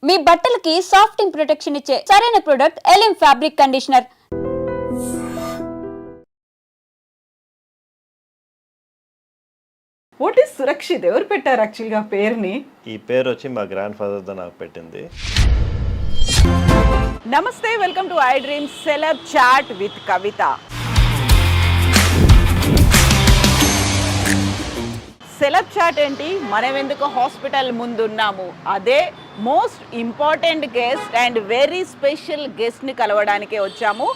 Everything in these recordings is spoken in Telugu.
మీ బట్టలకి సాఫ్టింగ్ ప్రొటెక్షన్ ఇచ్చే సరైన ప్రొడక్ట్ ఎలిమ్ fabric conditioner. What is Surakshit? ఎవరు పెట్టారు యాక్చువల్గా పేరుని? ఈ పేరు వచ్చి మా గ్రాండ్ ఫాదర్తో నాకు పెట్టింది. నమస్తే, welcome to iDream celeb chat with Kavitha. Celeb chat ఏంటి? మనం ఎందుకు హాస్పిటల్ ముందు ఉన్నాము, అదే most important guest and very special గెస్ట్ని కలవడానికే వచ్చాము.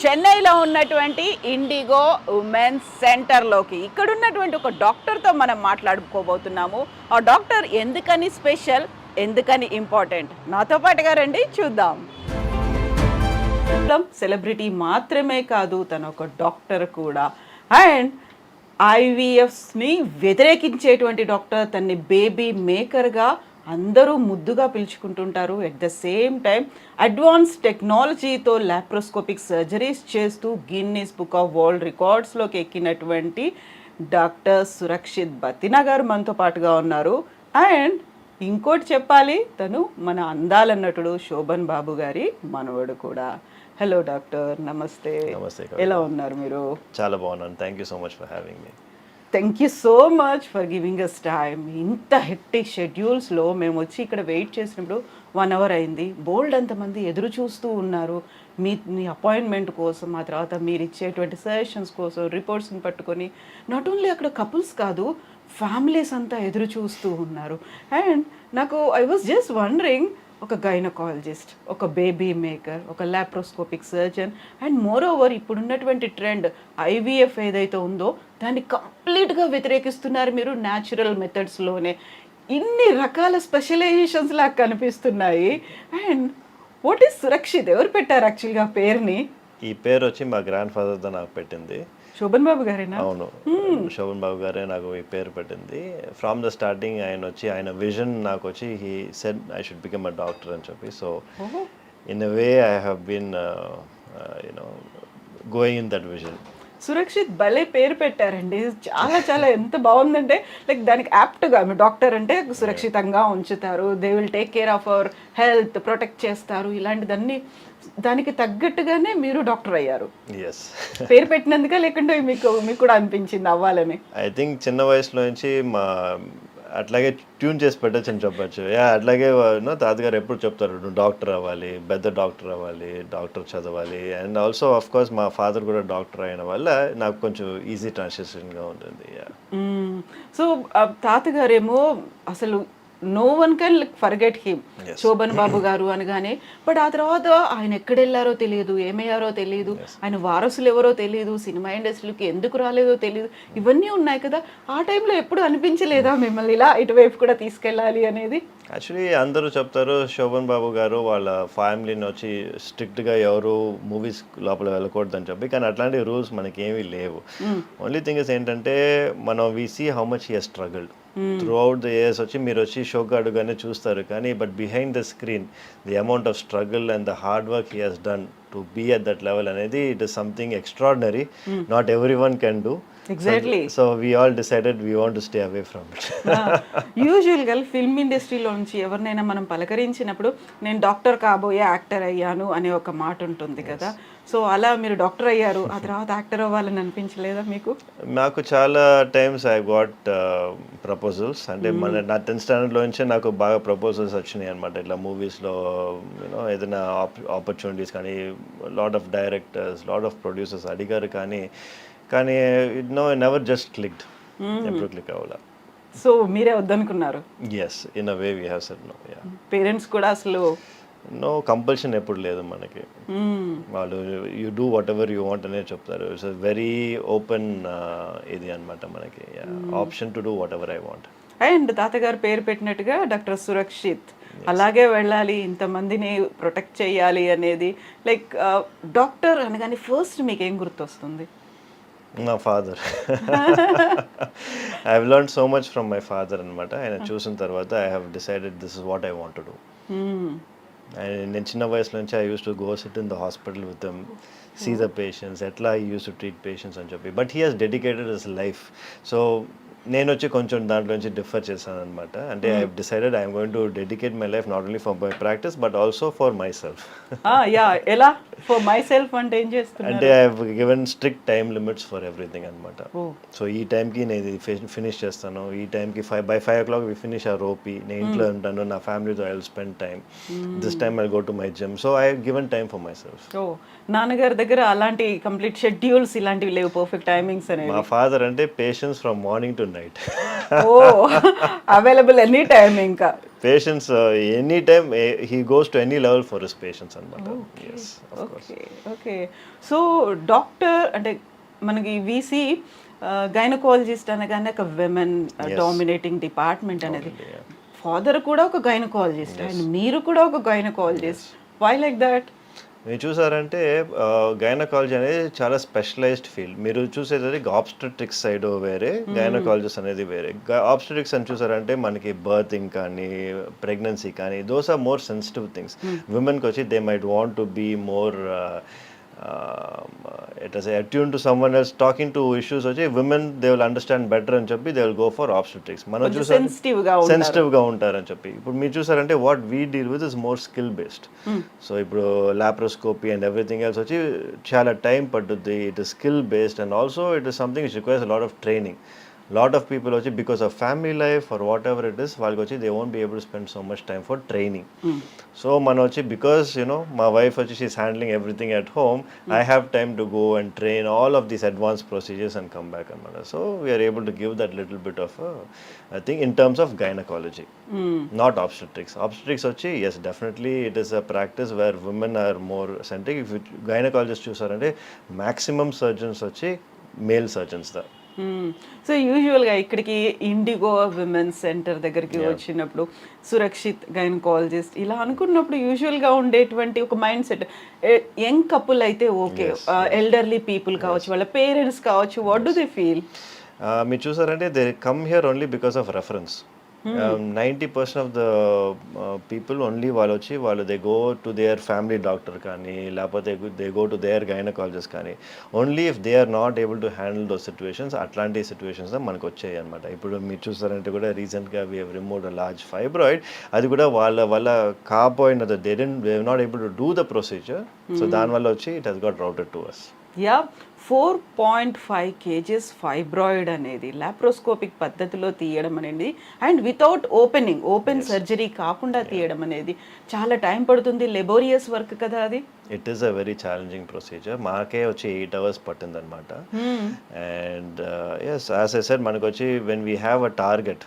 చెన్నైలో ఉన్నటువంటి ఇండిగో ఉమెన్స్ సెంటర్లోకి. ఇక్కడ ఉన్నటువంటి ఒక డాక్టర్తో మనం మాట్లాడుకోబోతున్నాము. ఆ డాక్టర్ ఎందుకని స్పెషల్, ఎందుకని ఇంపార్టెంట్, నాతో పాటుగా రండి చూద్దాం. సెలబ్రిటీ మాత్రమే కాదు, తను ఒక డాక్టర్ కూడా. అండ్ ఐవీఎఫ్ని వ్యతిరేకించేటువంటి డాక్టర్. తన్ని బేబీ మేకర్గా అందరూ ముద్దుగా పిలుచుకుంటుంటారు. At the same time advance టెక్నాలజీతో లాప్రోస్కోపిక్ సర్జరీస్ చేస్తూ గిన్నీస్ బుక్ ఆఫ్ వరల్డ్ రికార్డ్స్లోకి ఎక్కినటువంటి డాక్టర్ సురక్షిత్ బతినా గారు మనతో పాటుగా ఉన్నారు. అండ్ ఇంకోటి చెప్పాలి, తను మన అందాల నటుడు శోభన్ బాబు గారి మనవడు కూడా. హలో డాక్టర్, నమస్తే. నమస్తే. ఎలా ఉన్నారు మీరు? చాలా బాగున్నాను. Thank you so much for having me. Thank you so much for giving us time. ఇంత హెక్టిక్ షెడ్యూల్స్లో మేము వచ్చి ఇక్కడ వెయిట్ చేసినప్పుడు 1 hour అయింది. బోల్డ్ అంతమంది ఎదురు చూస్తూ ఉన్నారు మీ అపాయింట్మెంట్ కోసం, ఆ తర్వాత మీరు ఇచ్చేటువంటి సజెషన్స్ కోసం, రిపోర్ట్స్ని పట్టుకొని. నాట్ ఓన్లీ అక్కడ కపుల్స్ కాదు, ఫ్యామిలీస్ అంతా ఎదురు చూస్తూ ఉన్నారు. అండ్ నాకు ఐ వాజ్ జస్ట్ వండరింగ్, ఒక గైనకాలజిస్ట్, ఒక బేబీ మేకర్, ఒక laparoscopic surgeon, and more over ఇప్పుడున్నటువంటి ట్రెండ్ ఐవీఎఫ్ ఏదైతే ఉందో దాన్ని కంప్లీట్గా వ్యతిరేకిస్తున్నారు మీరు న్యాచురల్ మెథడ్స్లోనే. ఇన్ని రకాల స్పెషలైజేషన్స్ లాగా కనిపిస్తున్నాయి. And what is Surakshit? ఎవరు పెట్టారు యాక్చువల్గా పేరుని? ఈ పేరు వచ్చి మా గ్రాండ్ ఫాదర్తో నాకు పెట్టింది. శోభన్ బాబు గారేనా? అవును, శోభన్ బాబు గారే నాకు ఈ పేరు పెట్టింది. ఫ్రమ్ ద స్టార్టింగ్ ఆయన విజన్ నాకు వచ్చి he said I should become a doctor అని చెప్పి. So in a way I have been you know going in that vision. Surakshit భలే పేరు పెట్టారండి. చాలా చాలా ఎంత బాగుందంటే, లైక్ దానికి యాప్ట్గా మీ డాక్టర్ అంటే సురక్షితంగా ఉంచుతారు, they will take care of our health, protect చేస్తారు, ఇలాంటిదన్నీ దానికి తగ్గట్టుగానే మీరు డాక్టర్ అయ్యారు. ఎస్. పేరు పెట్టినందుక లేకుంటే మీకు కూడా అనిపించింది అవ్వాలని? ఐ థింక్ చిన్న వయసులో నుంచి అట్లాగే ట్యూన్ చేసి పెట్టచ్చు అని చెప్పచ్చు. అట్లాగే తాతగారు ఎప్పుడు చెప్తారు, నువ్వు డాక్టర్ అవ్వాలి, పెద్ద డాక్టర్ అవ్వాలి, డాక్టర్ చదవాలి. అండ్ ఆల్సో ఆఫ్ కోర్స్ మా ఫాదర్ కూడా డాక్టర్ అయిన వల్ల నాకు కొంచెం ఈజీ ట్రాన్సిషన్గా ఉంటుంది. సో తాతగారేమో అసలు no one can forget him, Sobhan Babu garu అనగానే. బట్ ఆ తర్వాత ఆయన ఎక్కడెళ్ళారో తెలియదు, ఏమయ్యారో తెలియదు, ఆయన వారసులు ఎవరో తెలియదు, సినిమా ఇండస్ట్రీకి ఎందుకు రాలేదో తెలియదు, ఇవన్నీ ఉన్నాయి కదా. ఆ టైంలో ఎప్పుడు అనిపించలేదా మిమ్మల్ని ఇలా ఇటువైపు కూడా తీసుకెళ్ళాలి అనేది? యాక్చువల్లీ అందరూ చెప్తారు శోభన్ బాబు గారు వాళ్ళ ఫ్యామిలీని వచ్చి స్ట్రిక్ట్గా ఎవరు మూవీస్ లోపల వెళ్ళకూడదని చెప్పి, కానీ అట్లాంటి రూల్స్ మనకి ఏమీ లేవు. ఓన్లీ థింగ్ ఇస్ ఏంటంటే మనం we see how much he has struggled throughout the years. వచ్చి మీరు వచ్చి షోకి అడుగానే చూస్తారు, కానీ but behind the screen the amount of struggle and the hard work he has done to be at that level అనేది it is something extraordinary. Not everyone can do. Exactly. So we all decided we want to stay away from it. యూజువల్గా ఫిల్మ్ ఇండస్ట్రీలో నుంచి ఎవరినైనా మనం పలకరించినప్పుడు నేను డాక్టర్ కాబోయే యాక్టర్ అయ్యాను అనే ఒక మాట ఉంటుంది కదా. సో అలా మీరు డాక్టర్ అయ్యారు, ఆ తర్వాత యాక్టర్ అవ్వాలని అనిపించలేదా మీకు? నాకు చాలా టైమ్స్ ఐ గాట్ ప్రపోజల్స్. అంటే మన నా 10th స్టాండర్డ్లో నుంచే నాకు బాగా ప్రపోజల్స్ వచ్చినాయి అనమాట. ఇట్లా మూవీస్లో ఏదైనా ఆపర్చునిటీస్ కానీ, lot of directors, lot of producers అడిగారు, కానీ నెవర్ జస్ట్ క్లిక్డ్. ఎప్పుడు క్లిక్ అవ్వాలా. సో మీరే వద్దనుకున్నారు? Yes, in a way we have said no. Parents కూడా అసలు నో కంపల్షన్ ఎప్పుడు లేదు మనకి. వాళ్ళు you do whatever you want అనే చెప్తారు. ఇట్స్ వెరీ ఓపెన్ ఇది అనమాట మనకి, option to do whatever I want. And తాతగారు పేరు పెట్టినట్టుగా డాక్టర్ సురక్షిత్ అలాగే వెళ్ళాలి, ఇంతమందిని ప్రొటెక్ట్ చేయాలి అనేది. లైక్ డాక్టర్ అనగానే ఫస్ట్ మీకు ఏం గుర్తొస్తుంది? నా father. I have learned so much from my father అనమాట. ఆయన చూసిన తర్వాత I have decided this is what I want to do. నేను చిన్న వయసులో నుంచి I used to go sit in the hospital with them, see the patients, ఎట్లా I used to treat patients అని చెప్పి. But he has dedicated his life. So నేను వచ్చి కొంచెం దాంట్లో నుంచి డిఫర్ చేశాను అనమాట. అంటే I decided I'm going to dedicate my life not only for my practice but also for myself. Yeah ఎలా ఫర్ మై సెల్ఫ్ అంటే ఏం చేస్తున్నారు? అంటే I have given strict time limits for everything అనమాట. సో ఈ టైంకి నేను ఇది ఫినిష్ చేస్తాను, ఈ టైంకి by 5 o'clock we finish our OP, నేను ఇంట్లో ఉంటాను, నా ఫ్యామిలీతో I will spend time, this time I go to my gym. So I given time for myself. ఓ నాన్నగారి దగ్గర అలాంటి కంప్లీట్ షెడ్యూల్స్ ఇలాంటివి లేవు, పర్ఫెక్ట్ టైమింగ్స్ అనేవి? మా ఫాదర్ అంటే patients from morning to night. ఓ అవైలబుల్ ఎనీ టైం, ఇంకా patience any time, he goes to any level for his patients అనమాట. Okay okay. సో డాక్టర్ అంటే మనకి వీసీ గైనకాలజిస్ట్ అనగానే ఒక విమెన్ డామినేటింగ్ డిపార్ట్మెంట్ అనేది. ఫాదర్ కూడా ఒక గైనకాలజిస్ట్ అండ్ మీరు కూడా ఒక గైనకాలజిస్ట్. Why like that? మీరు చూసారంటే గైనకాలజీ అనేది చాలా స్పెషలైజ్డ్ ఫీల్డ్. మీరు చూసేది ఆబ్స్టెట్రిక్స్ సైడ్ వేరే, గైనకాలజిస్ట్ అనేది వేరే. ఆబ్స్టెట్రిక్స్ అని చూసారంటే మనకి బర్తింగ్ కానీ ప్రెగ్నెన్సీ కానీ those are more sensitive things. విమెన్కి వచ్చి they might want to be more attuned to someone else, talking to issues వచ్చి women they will understand better అని చెప్పి they will go for obstetrics. మనం చూసారు సెన్సిటివ్గా ఉంటారని చెప్పి. ఇప్పుడు మీరు చూసారంటే what we deal with is more skill based. So ఇప్పుడు లాప్రోస్కోపీ అండ్ ఎవ్రీథింగ్ ఎల్స్ వచ్చి చాలా టైం పట్టుద్ది. It is skill based and also it is something which requires a lot of training. Lot of people వచ్చి because of family life or whatever it is, వాళ్ళకి వచ్చి they won't be able to spend so much time for training. So మనం వచ్చి బికాస్ యునో మా వైఫ్ వచ్చి she is handling everything at home, I have time to go and train all of these advance procedures and come back అనమాట. So we are able to give that little bit of I think in terms of gynaecology, not obstetrics. Obstetrics వచ్చి yes definitely it is a practice where women are more centric. If gynaecologist చూసారంటే మ్యాక్సిమం సర్జన్స్ వచ్చి మేల్ సర్జన్స్ దా. సో యూజువల్గా ఇక్కడికి ఇండిగో విమెన్స్ సెంటర్ దగ్గరికి వచ్చినప్పుడు సురక్షిత్ గైనకాలజిస్ట్ ఇలా అనుకున్నప్పుడు యూజువల్గా ఉండేటువంటి ఒక మైండ్ సెట్, యంగ్ కపుల్ అయితే ఓకే, ఎల్డర్లీ పీపుల్ కావచ్చు, వాళ్ళ పేరెంట్స్ కావచ్చు, వాట్ డు దే ఫీల్? మీరు చూసారంటే they come here only because of reference. 90% of the people only వాళ్ళు వచ్చి they go to their family doctor కానీ లేకపోతే they go to their gynaecologist కానీ only if they are not able to handle those situations. అట్లాంటి సిచ్యువేషన్స్ మనకు వచ్చాయి అనమాట. ఇప్పుడు మీరు చూస్తారంటే కూడా రీసెంట్గా we have removed a large fibroid. అది కూడా వాళ్ళ కాపోయిన they not able to do the procedure. So దానివల్ల వచ్చి it has got routed to us. Yeah 4.5 kgs fibroid అనేది లాప్రోస్కోపిక్ పద్ధతిలో తీయడం అనేది అండ్ వితౌట్ ఓపెన్ సర్జరీ కాకుండా తీయడం అనేది చాలా టైం పడుతుంది, లెబోరియస్ వర్క్ కదా అది. It is a very challenging procedure. మాకే వచ్చి 8 hours పట్టింది అనమాట. And yes as I said మనకు వచ్చి when we have a target,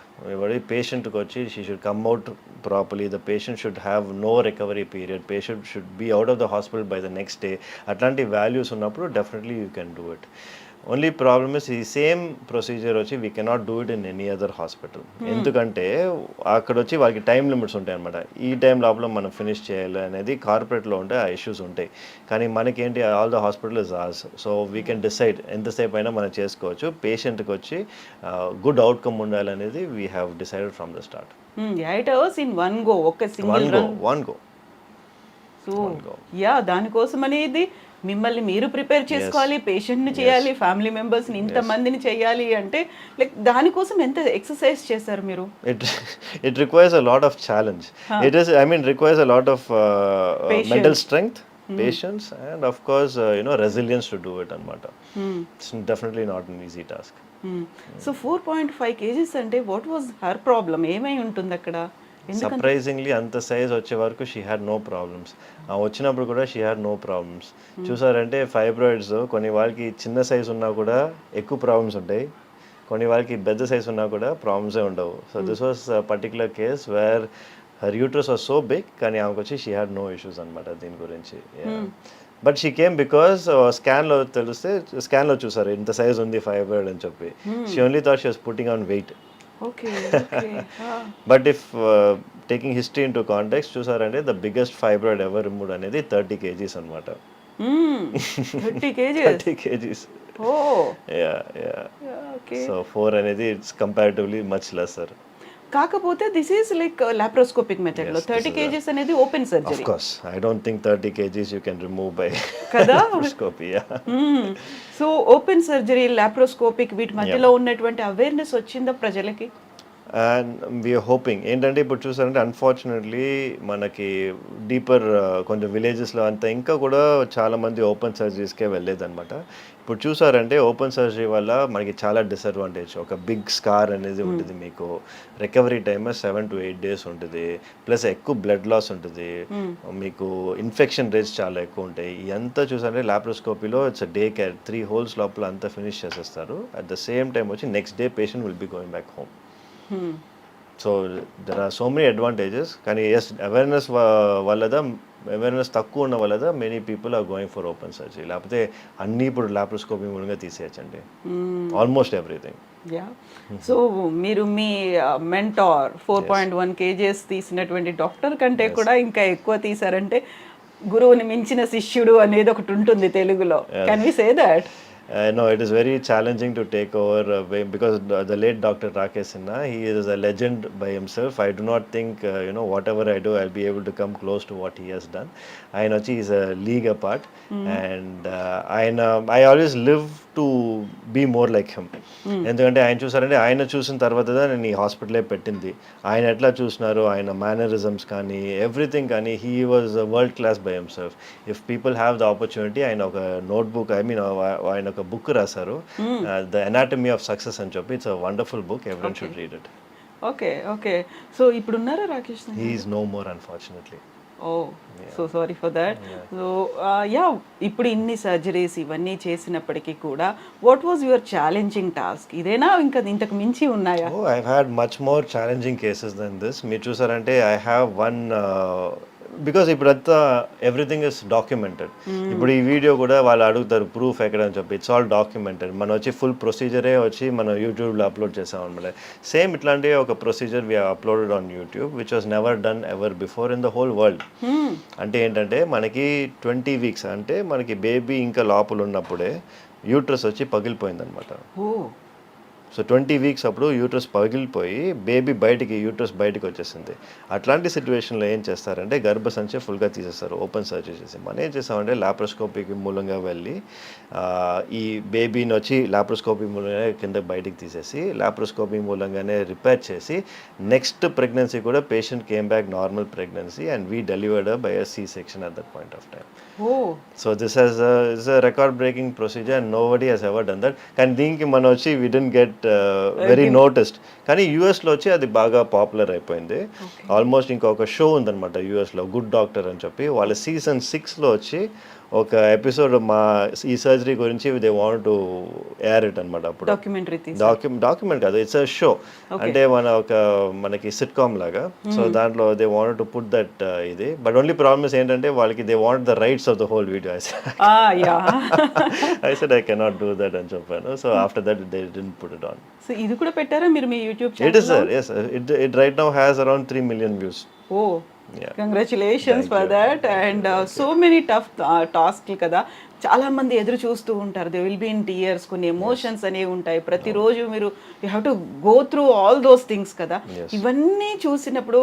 పేషెంట్కి వచ్చి she should come out properly, the patient should have no recovery period, patient should be out of the hospital by the next day. అట్లాంటి వాల్యూస్ ఉన్నప్పుడు definitely you can do it. Only problem is ఈ సేమ్ ప్రొసీజర్ వచ్చి we cannot do it in any other hospital. ఎందుకంటే అక్కడ వచ్చి వాళ్ళకి టైం లిమిట్స్ ఉంటాయి అనమాట. ఈ టైం లోపల మనం ఫినిష్ చేయాలి అనేది కార్పొరేట్లో ఉంటే ఆ ఇష్యూస్ ఉంటాయి. కానీ మనకేంటి all the hospital is ours. So we can decide ఎంతసేపు అయినా మనం చేసుకోవచ్చు. పేషెంట్కి వచ్చి గుడ్ అవుట్కమ్ ఉండాలనేది we have decided from the start. 8 hours in one go, ఒక single one go. So yeah దానికోసం అనేది మిమ్మల్ని మీరు ప్రిపేర్ చేసుకోవాలి, పేషెంట్ని చేయాలి, ఫ్యామిలీ మెంబర్స్ని ఇంతమందిని చేయాలి అంటే లైక్ దానికోసం ఎంత ఎక్సర్సైజ్ చేశారు మీరు? It requires a lot of challenge. It is requires a lot of mental strength, patience and of course resilience to do it అనమాట. It's definitely not an easy task. So 4.5 kgs అంటే వాట్ వాజ్ హర్ ప్రాబ్లమ్? ఏమై ఉంటుంది అక్కడ? సర్ప్రైజింగ్లీ అంత సైజ్ వచ్చే వరకు షీ హ్యాడ్ నో ప్రాబ్లమ్స్. వచ్చినప్పుడు కూడా షీ హ్యాడ్ నో ప్రాబ్లమ్స్. చూసారంటే ఫైబ్రాయిడ్స్ కొన్ని వాళ్ళకి చిన్న సైజ్ ఉన్నా కూడా ఎక్కువ ప్రాబ్లమ్స్ ఉంటాయి, కొన్ని వాళ్ళకి పెద్ద సైజ్ ఉన్నా కూడా ప్రాబ్లమ్సే ఉండవు. So this was particular case where her uterus was so big, కానీ ఆమెకు వచ్చి షీ హ్యాడ్ నో ఇష్యూస్ అనమాట దీని గురించి. బట్ షీ కేమ్ బికాస్ స్కాన్లో చూసారు ఇంత సైజ్ ఉంది ఫైబ్రాయిడ్ అని చెప్పి. She only thought she was putting on weight. But if taking history into context చూసారంటే the biggest fibroid ever removed అనేది 30 kgs అనమాట. 30 kgs. సో 4 అనేది ఇట్స్ కంపారిటివ్లీ మచ్ లెసర్. కాకపోతే this is like laparoscopic method లో 30 kgs అనేది open Of surgery course, I don't think 30 kgs you can remove by కదా? laparoscopy. Yeah. So open surgery laparoscopic వీటి మధ్యలో ఉన్నటువంటి అవేర్నెస్ వచ్చిందా ప్రజలకి? అండ్ వీఆర్ హోపింగ్ ఏంటంటే ఇప్పుడు చూసారంటే అన్ఫార్చునేట్లీ మనకి డీపర్ కొంచెం విలేజెస్లో అంతా ఇంకా కూడా చాలామంది ఓపెన్ సర్జరీస్కే వెళ్ళేదన్నమాట. ఇప్పుడు చూసారంటే ఓపెన్ సర్జరీ వల్ల మనకి చాలా డిసడ్వాంటేజ్. ఒక బిగ్ స్కార్ అనేది ఉంటుంది, మీకు రికవరీ టైమ్ 7 to 8 days ఉంటుంది, ప్లస్ ఎక్కువ బ్లడ్ లాస్ ఉంటుంది, మీకు ఇన్ఫెక్షన్ రేట్స్ చాలా ఎక్కువ ఉంటాయి. ఇదంతా చూసారంటే లాప్రోస్కోపీలో ఇట్స్ డే కేర్, 3 holes లోపల అంతా ఫినిష్ చేసేస్తారు. అట్ ద సేమ్ టైం వచ్చి next day patient will be going back home. So there are so many advantages. కానీ ఎస్, అవేర్నెస్ తక్కువ ఉన్న వల్లదా many people are going for open surgery. లేకపోతే అన్నీ ఇప్పుడు లాప్రోస్కోపీ మూలంగా తీసేయచ్చండి, ఆల్మోస్ట్ ఎవ్రీథింగ్. యా. సో మీరు మీ మెంటార్ 4.1 kgs తీసినటువంటి డాక్టర్ కంటే కూడా ఇంకా ఎక్కువ తీసారంటే గురువుని మించిన శిష్యుడు అనేది ఒకటి ఉంటుంది తెలుగులో. Can we say that? No, it is very challenging to take over because the late Dr. Rakesh Sinha, he is a legend by himself. I do not think, whatever I do, I'll be able to come close to what he has done. I know he is a league apart, and I always live to be more like him. ఎందుకంటే ఆయన చూసారంటే ఆయన చూసిన తర్వాత నేను ఈ హాస్పిటలే పెట్టింది. ఆయన ఎట్లా చూసినారు, ఆయన మేనరిజమ్స్ కానీ ఎవ్రీథింగ్ కానీ, he was world class by himself. If people have the opportunity, ఆయన ఒక నోట్బుక్, ఆయన ఒక బుక్ రాశారు, ద ఎనాటమీ ఆఫ్ సక్సెస్ అని చెప్పి. It's a wonderful book, everyone should read it. Okay. So ఇప్పుడు ఉన్నారా Rakesh? He is no more unfortunately. Oh, so sorry for that. So yeah, ఇప్పుడు ఇన్ని సర్జరీస్ ఇవన్నీ చేసినప్పటికీ కూడా what was your challenging task? ఇదేనా ఇంకా ఇంతకు మించి ఉన్నాయా? Oh, I've had much more challenging cases than this. మీరు చూసారంటే I have one బికాస్ ఇప్పుడంతా ఎవ్రీథింగ్ ఇస్ డాక్యుమెంటెడ్. ఇప్పుడు ఈ వీడియో కూడా వాళ్ళు అడుగుతారు ప్రూఫ్ ఎక్కడ అని చెప్పి. It's all documented. మనం వచ్చి ఫుల్ ప్రొసీజరే వచ్చి మనం యూట్యూబ్లో అప్లోడ్ చేసాం అనమాట. సేమ్ ఇట్లాంటి ఒక procedure we uploaded on YouTube which was never done ever before in the whole world. అంటే ఏంటంటే మనకి 20 weeks అంటే మనకి బేబీ ఇంకా లోపల ఉన్నప్పుడే యూట్రస్ వచ్చి పగిలిపోయిందనమాట. సో 20 weeks అప్పుడు యూట్రస్ పగిలిపోయి యూట్రస్ బయటికి వచ్చేసింది. అట్లాంటి సిచ్యువేషన్లో ఏం చేస్తారంటే గర్భసంచి ఫుల్గా తీసేస్తారు, ఓపెన్ సర్జరీ చేసి. మనం ఏం చేస్తామంటే లాప్రోస్కోపీకి మూలంగా వెళ్ళి ఈ బేబీని వచ్చి లాప్రోస్కోపీ మూలంగా కింద బయటికి తీసేసి లాప్రోస్కోపీ మూలంగానే రిపేర్ చేసి నెక్స్ట్ ప్రెగ్నెన్సీ కూడా patient came back normal pregnancy and we delivered by a C-section at that point of time. So this is a record breaking procedure and nobody has ever done that. కానీ దీనికి మనం వచ్చి we didn't get very noticed. కానీ యూఎస్లో వచ్చి అది బాగా పాపులర్ అయిపోయింది. ఆల్మోస్ట్ ఇంకొక షో ఉందన్నమాట యూఎస్లో, గుడ్ డాక్టర్ అని చెప్పి. వాళ్ళ season 6లో వచ్చి ఒక ఎపిసోడ్ మా ఈ సర్జరీ గురించి they want to air it అనమాట. అప్పుడు డాక్యుమెంట్ కాదు, ఇట్స్ అ షో. అంటే మనకి సిట్కామ్ లాగా. సో దాంట్లో they want to put that ఇది. బట్ ఓన్లీ ప్రాబ్లమ్స్ ఏంటంటే వాళ్ళకి they want the rights of the whole video. I said I cannot do that అని చెప్పాను. So after that they didn't put it on. So ఇది కూడా పెట్టారా మీరు మీ YouTube channel? It is sir, yes, it right now has around 3 million views. Oh, yeah. Congratulations for that. And so many tough tasks కదా. చాలా మంది ఎదురు చూస్తూ ఉంటారు. They will be in tears. కొన్ని ఎమోషన్స్ అనేవి ఉంటాయి. ప్రతిరోజు మీరు you have to go through all those things కదా. ఇవన్నీ చూసినప్పుడు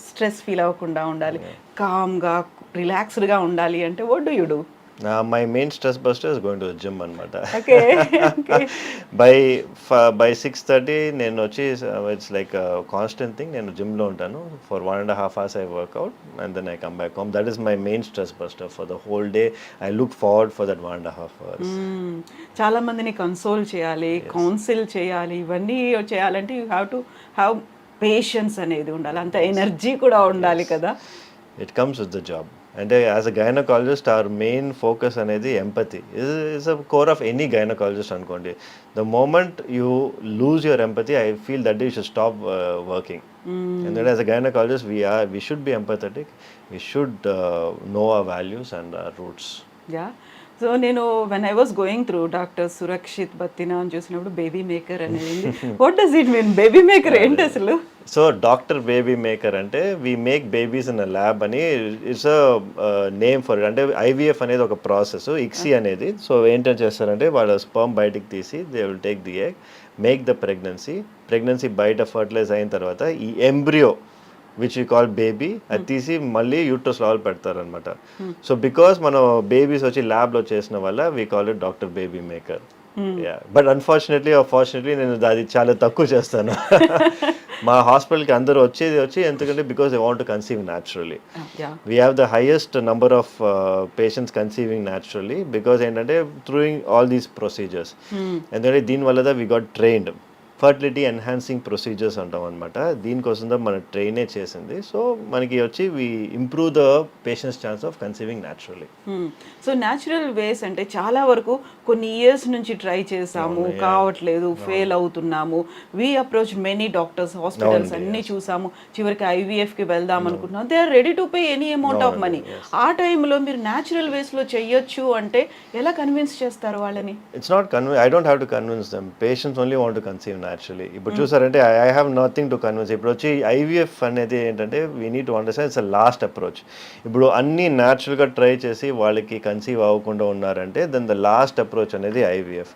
స్ట్రెస్ ఫీల్ అవ్వకుండా ఉండాలి, కామ్గా రిలాక్స్డ్గా ఉండాలి అంటే what do you do? My main stress buster is going to the gym anamata. Okay. By 6:30 నేను వచ్చి ఇట్స్ లైక్ కాన్స్టెంట్ థింగ్. నేను జిమ్లో ఉంటాను. For 1.5 hours I work out and then I come back home. That is my main stress buster for the whole day. I look forward for that 1.5 hours. చాలా మందిని కన్సోల్ చేయాలి, కౌన్సిల్ చేయాలి. ఇవన్నీ చేయాలంటే you have to have patience అనేది ఉండాలి, అంత ఎనర్జీ కూడా ఉండాలి కదా. It comes with the job. అంటే as a gynaecologist our main focus అనేది empathy is a core of any gynaecologist అనుకోండి. The moment you lose your empathy I feel that you should stop working. ఎందుకంటే as a gynaecologist we should be empathetic, we should know our values and our roots. Yeah. So నేను when I was going through doctor Surakshit Battina అని చూసినప్పుడు బేబీ మేకర్ అనేది what does it mean? Baby maker ఏంటి అసలు? సో డాక్టర్ బేబీ మేకర్ అంటే we make babies in a lab అని it's a name for it. అంటే ఐవీఎఫ్ అనేది ఒక ప్రాసెస్, ఇక్సీ అనేది. సో ఏంటని చేస్తారంటే వాళ్ళ స్పర్మ్ బయటికి తీసి they will take the egg, make the pregnancy బయట ఫర్టిలైజ్ అయిన తర్వాత ఈ embryo which you call baby అది తీసి మళ్ళీ యూట్రస్ లోపల పెడతారనమాట. సో బికాస్ మనం బేబీస్ వచ్చి ల్యాబ్లో చేసిన వల్ల we call it doctor baby maker. But unfortunately నేను అది చాలా తక్కువ చేస్తాను. మా హాస్పిటల్కి అందరూ వచ్చి ఎందుకంటే because they want to conceive naturally. We have the highest number of patients conceiving naturally because ఏంటంటే త్రూయింగ్ ఆల్ దీస్ ప్రొసీజర్స్. ఎందుకంటే దీనివల్ల we got trained fertility enhancing procedures అంటాం అనమాట. దీనికోసం మన ట్రైనే చేసింది. సో మనకి వచ్చి we improve the patients chance of conceiving naturally. So natural ways అంటే చాలా వరకు కొన్ని ఇయర్స్ నుంచి ట్రై చేసాము, కావట్లేదు, ఫెయిల్ అవుతున్నాము. We approach many doctors, hospitals అన్ని చూసాము, చివరికి ఐవీఎఫ్కి వెళ్దాం అనుకుంటున్నాం. They are ready to pay any amount of money. ఆ టైంలో మీరు న్యాచురల్ వేస్లో చెయ్యొచ్చు అంటే ఎలా కన్విన్స్ చేస్తారు వాళ్ళని? It's not I don't have to convince them. Patients only want to conceive naturally. ఇప్పుడు చూసారంటే I have nothing to convince. ఇప్పుడు వచ్చి ఐవీఎఫ్ అనేది ఏంటంటే we need to understand it's a last approach. ఇప్పుడు అన్ని న్యాచురల్గా ట్రై చేసి వాళ్ళకి కన్సీవ్ అవ్వకుండా ఉన్నారంటే దెన్ ద లాస్ట్ అప్రోచ్ అనేది ఐవీఎఫ్.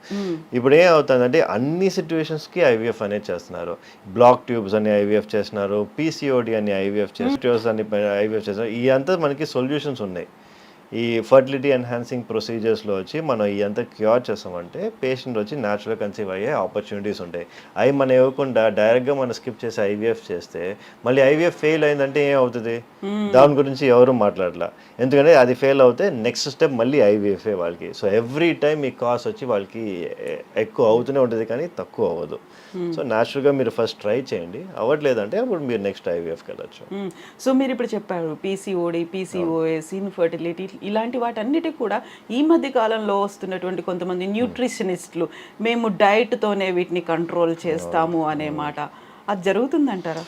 ఇప్పుడు ఏం అవుతుందంటే అన్ని సిచ్యువేషన్స్కి ఐవీఎఫ్ అనేది చేస్తున్నారు. బ్లాక్ ట్యూబ్స్ అని ఐవీఎఫ్ చేస్తున్నారు, పీసీఓడి అని ఐవీఎఫ్ చేస్తున్నారు, అని ఐవీఎఫ్ చేస్తున్నారు. ఈ అంతా మనకి సొల్యూషన్స్ ఉన్నాయి. ఈ ఫర్టిలిటీ ఎన్హాన్సింగ్ ప్రొసీజర్స్లో వచ్చి మనం ఇదంతా క్యూర్ చేస్తామంటే పేషెంట్ వచ్చి న్యాచురల్గా కన్సీవ్ అయ్యే ఆపర్చునిటీస్ ఉంటాయి. అవి మనం ఇవ్వకుండా డైరెక్ట్గా మనం స్కిప్ చేసి ఐవీఎఫ్ చేస్తే మళ్ళీ ఐవీఎఫ్ ఫెయిల్ అయిందంటే ఏం అవుతుంది? దాని గురించి ఎవరు మాట్లాడలా. ఎందుకంటే అది ఫెయిల్ అవుతే నెక్స్ట్ స్టెప్ మళ్ళీ ఐవీఎఫే వాళ్ళకి. సో ఎవ్రీ టైం ఈ కాస్ట్ వచ్చి వాళ్ళకి ఎక్కువ అవుతూనే ఉంటుంది కానీ తక్కువ అవ్వదు. సో న్యాచురల్గా మీరు ఫస్ట్ ట్రై చేయండి, అవ్వట్లేదంటే అప్పుడు మీరు నెక్స్ట్ ఐవీఎఫ్కి వెళ్ళచ్చు. సో మీరు ఇప్పుడు చెప్పారు పీసీఓడి, పీసీఓఎస్, ఇన్ఫర్టిలిటీ ఇలాంటి వాటన్నిటికి కూడా ఈ మధ్య కాలంలో వస్తున్నటువంటి కొంతమంది న్యూట్రిషనిస్టులు మేము డైట్తోనే వీటిని కంట్రోల్ చేస్తాము అనే మాట, అది జరుగుతుందంటారా?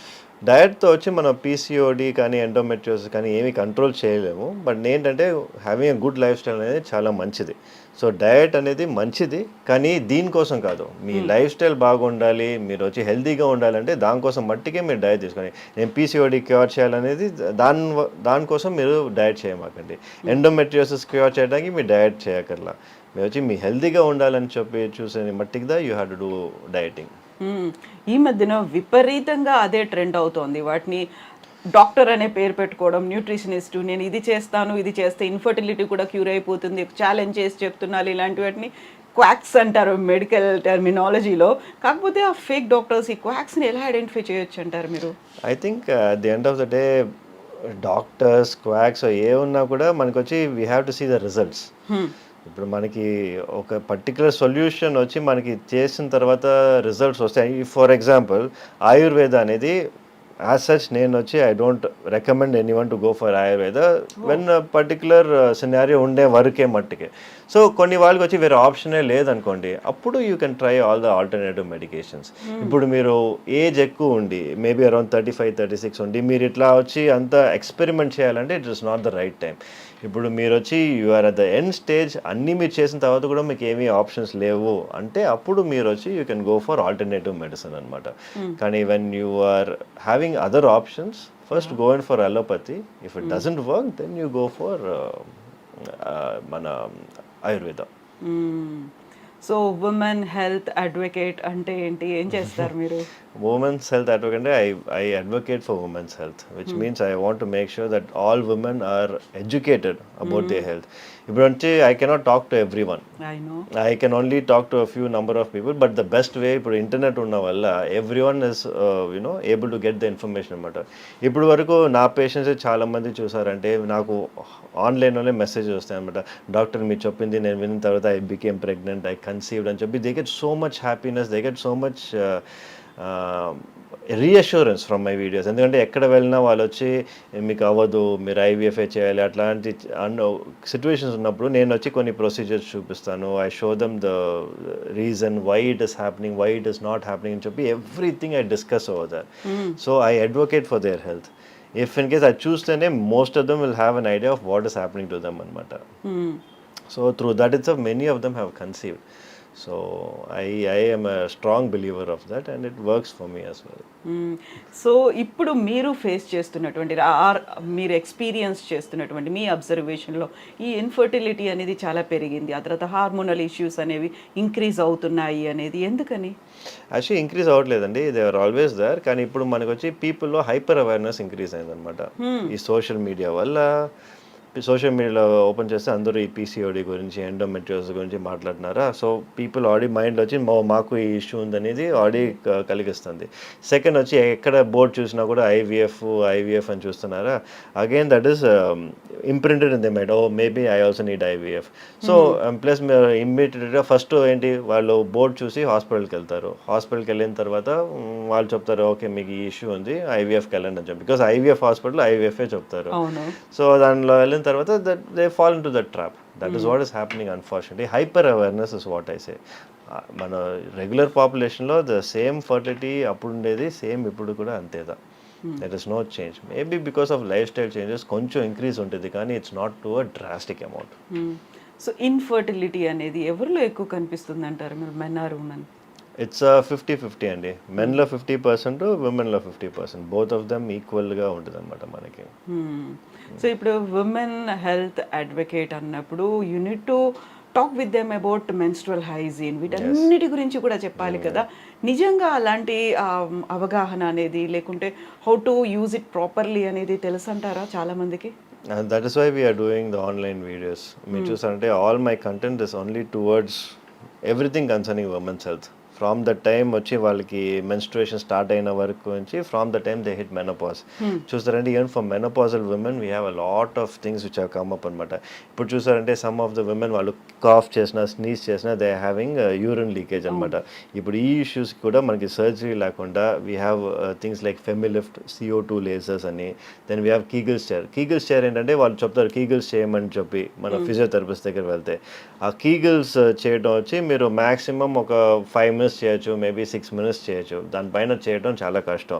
డయట్తో వచ్చి మనం పీసీఓడి కానీ ఎండోమెట్రియోసిస్ కానీ ఏమీ కంట్రోల్ చేయలేము. బట్ ఏంటంటే having a good life style అనేది చాలా మంచిది. సో డయట్ అనేది మంచిది కానీ దీనికోసం కాదు. మీ లైఫ్ స్టైల్ బాగుండాలి, మీరు వచ్చి హెల్తీగా ఉండాలంటే దానికోసం మట్టికే మీరు డయట్ తీసుకోండి. నేను పీసీఓడి క్యూర్ చేయాలనేది దానికోసం మీరు డయట్ చేయమాకండి. ఎండోమెట్రియోసిస్ క్యూర్ చేయడానికి మీరు డయట్ చేయకర్లా. మీరు వచ్చి మీ హెల్తీగా ఉండాలని చెప్పి చూసే మట్టికి యూ హ్యావ్ టు డూ డయటింగ్. ఈ మధ్యన విపరీతంగా అదే ట్రెండ్ అవుతోంది. వాటిని డాక్టర్ అనే పేరు పెట్టుకోవడం, న్యూట్రిషనిస్ట్, నేను ఇది చేస్తాను, ఇది చేస్తే ఇన్ఫర్టిలిటీ కూడా క్యూర్ అయిపోతుంది, ఛాలెంజ్ చేసి చెప్తున్నాను, ఇలాంటి వాటిని క్వాక్స్ అంటారు మెడికల్ టర్మినాలజీలో. కాకపోతే ఆ ఫేక్ డాక్టర్స్ ఈ క్వాక్స్ని ఎలా ఐడెంటిఫై చేయొచ్చు అంటారు మీరు? I think at the end of the day doctors, quacks ఏ ఉన్నా కూడా మనకు వచ్చి we have to see the results. ఇప్పుడు మనకి ఒక పర్టికులర్ సొల్యూషన్ వచ్చి మనకి చేసిన తర్వాత రిజల్ట్స్ వస్తాయి. ఫర్ ఎగ్జాంపుల్ ఆయుర్వేద అనేది యాజ్ సచ్ నేను వచ్చి I don't recommend anyone to go for Ayurveda when particular scenario ఉండే వరకే మట్టుకే. సో కొన్ని వాళ్ళకి వచ్చి వేరే ఆప్షనే లేదనుకోండి, అప్పుడు you can try all the alternative medications. ఇప్పుడు మీరు ఏజ్ ఎక్కువ ఉండి మేబీ అరౌండ్ 35-36 ఉండి మీరు ఇట్లా వచ్చి అంతా ఎక్స్పెరిమెంట్ చేయాలంటే it is not the right time. ఇప్పుడు మీరు వచ్చి you are at the end stage, అన్నీ మీరు చేసిన తర్వాత కూడా మీకు ఏమీ ఆప్షన్స్ లేవు అంటే అప్పుడు మీరు వచ్చి you can go for alternative medicine అనమాట. కానీ when you are having other options first go in for allopathy. If it doesn't work then you go for మన Ayurveda. So women health advocate అంటే ఏంటి, ఏం చేస్తారు మీరు? Women's health advocate అంటే I advocate for women's health, which means I want to make sure that all women are educated about their health. ఇప్పుడు అంటే I cannot talk to everyone. I can only talk to a few number of people, but the best way ఇప్పుడు ఇంటర్నెట్ ఉన్న వల్ల everyone is able to get the information అనమాట. ఇప్పుడు వరకు నా పేషెంట్స్ చాలా మంది చూసారంటే నాకు ఆన్లైన్లోనే మెసేజ్ వస్తాయి అనమాట. డాక్టర్ మీరు చెప్పింది నేను విన్న తర్వాత I became pregnant, I conceived అని చెప్పి they get so much happiness, they get so much reassurance from my videos. ఎందుకంటే ఎక్కడ వెళ్ళినా వాళ్ళు వచ్చి మీకు అవ్వదు, మీరు ఐవీఎఫ్ఏ చేయాలి, అట్లాంటి సిచ్యువేషన్స్ ఉన్నప్పుడు నేను వచ్చి కొన్ని ప్రొసీజర్స్ చూపిస్తాను. I show them the reason why it is happening, why it is not happening అని చెప్పి everything I discuss over that. So I advocate for their health. If in case అది చూస్తేనే most of them will have an idea of what is happening to them అనమాట. So through that it's many of them have conceived. So I am a strong believer of that and it works for me as well. So ఇప్పుడు మీరు ఫేస్ చేస్తున్నటువంటి మీరు ఎక్స్పీరియన్స్ చేస్తున్నటువంటి మీ అబ్జర్వేషన్లో ఈ ఇన్ఫర్టిలిటీ అనేది చాలా పెరిగింది, ఆ తర్వాత హార్మోనల్ ఇష్యూస్ అనేవి ఇంక్రీజ్ అవుతున్నాయి అనేది ఎందుకని? యాక్చువల్లీ ఇంక్రీజ్ అవ్వట్లేదండి, దే ఆర్ ఆల్వేస్ దర్. కానీ ఇప్పుడు మనకు వచ్చి పీపుల్లో హైపర్ అవేర్నెస్ ఇంక్రీజ్ అయిందనమాట ఈ సోషల్ మీడియా వల్ల. సోషల్ మీడియాలో ఓపెన్ చేస్తే అందరూ ఈ పీసీఓడి గురించి, ఎండోమెట్రియోసిస్ గురించి మాట్లాడుతున్నారా. సో పీపుల్ ఆల్రెడీ మైండ్లో వచ్చి మాకు ఈ ఇష్యూ ఉందనేది ఆల్రెడీ కలిగిస్తుంది. సెకండ్ వచ్చి ఎక్కడ బోర్డ్ చూసినా కూడా ఐవీఎఫ్ అని చూస్తున్నారా. Again that is imprinted in the mind, oh maybe I also need IVF. So plus మీరు ఇమ్మీడియట్గా ఫస్ట్ ఏంటి, వాళ్ళు బోర్డ్ చూసి హాస్పిటల్కి వెళ్తారు. హాస్పిటల్కి వెళ్ళిన తర్వాత వాళ్ళు చెప్తారు ఓకే మీకు ఈ ఇష్యూ ఉంది, ఐవీఎఫ్కి వెళ్ళండి అని చెప్పి. బికాస్ ఐవీఎఫ్ హాస్పిటల్ ఐవీఎఫ్ఏ చెప్తారు. సో దానిలో వెళ్ళిన తర్వాత they fall into that trap. That is what is happening, unfortunately. Hyper awareness is what I say. మన రెగ్యులర్ పాపులేషన్లో ద సేమ్ ఫర్టిలిటీ అప్పుడు ఉండేది సేమ్ ఇప్పుడు కూడా అంతేదా. That is no change. Maybe because of lifestyle changes కొంచెం ఇంక్రీజ్ ఉంటుంది, కానీ it's not to a drastic amount. So infertility అనేది ఎవరిలో ఎక్కువ కనిపిస్తుంది అంటారు మీరు, మెన్ ఆర్ ఉమెన్? ఇట్స్ 50-50 అండి. మెన్లో 50%, విమెన్లో 50%. బోత్ ఆఫ్ దెమ్ ఈక్వల్గా ఉంటుంది అనమాట మనకి. సో ఇప్పుడు విమెన్ హెల్త్ అడ్వకేట్ అన్నప్పుడు you need to talk with them about menstrual hygiene, వీటన్నిటి గురించి కూడా చెప్పాలి కదా. నిజంగా అలాంటి అవగాహన అనేది లేకుంటే how to use it properly అనేది తెలుసు అంటారా చాలా మందికి? And that is why we are doing the online videos. మీరు చూసారంటే all my content is only towards everything concerning women's health. From the time వచ్చి వాళ్ళకి మెన్స్ట్రుయేషన్ స్టార్ట్ అయిన వరకు నుంచి, from the time they hit menopause. చూస్తారంటే even for menopausal women we have a lot of things which have come up అనమాట. ఇప్పుడు చూసారంటే సమ్ ఆఫ్ ద విమెన్ వాళ్ళు కాఫ్ చేసినా, స్నీజ్ చేసినా దే హ్యావింగ్ యూరిన్ లీకేజ్ అనమాట. ఇప్పుడు ఈ ఇష్యూస్ కూడా మనకి సర్జరీ లేకుండా we have things like FemiLift, CO2 lasers అని. Then we have Kegels chair. Kegels chair ఏంటంటే వాళ్ళు చెప్తారు కీగిల్స్ చేయమని చెప్పి మన ఫిజియోథెరపిస్ట్ దగ్గర వెళ్తే. ఆ కీగిల్స్ చేయడం వచ్చి మీరు మ్యాక్సిమం ఒక 5 minutes చేయొచ్చు, మేబీ 6 minutes చేయొచ్చు. దానిపైన చేయడం చాలా కష్టం.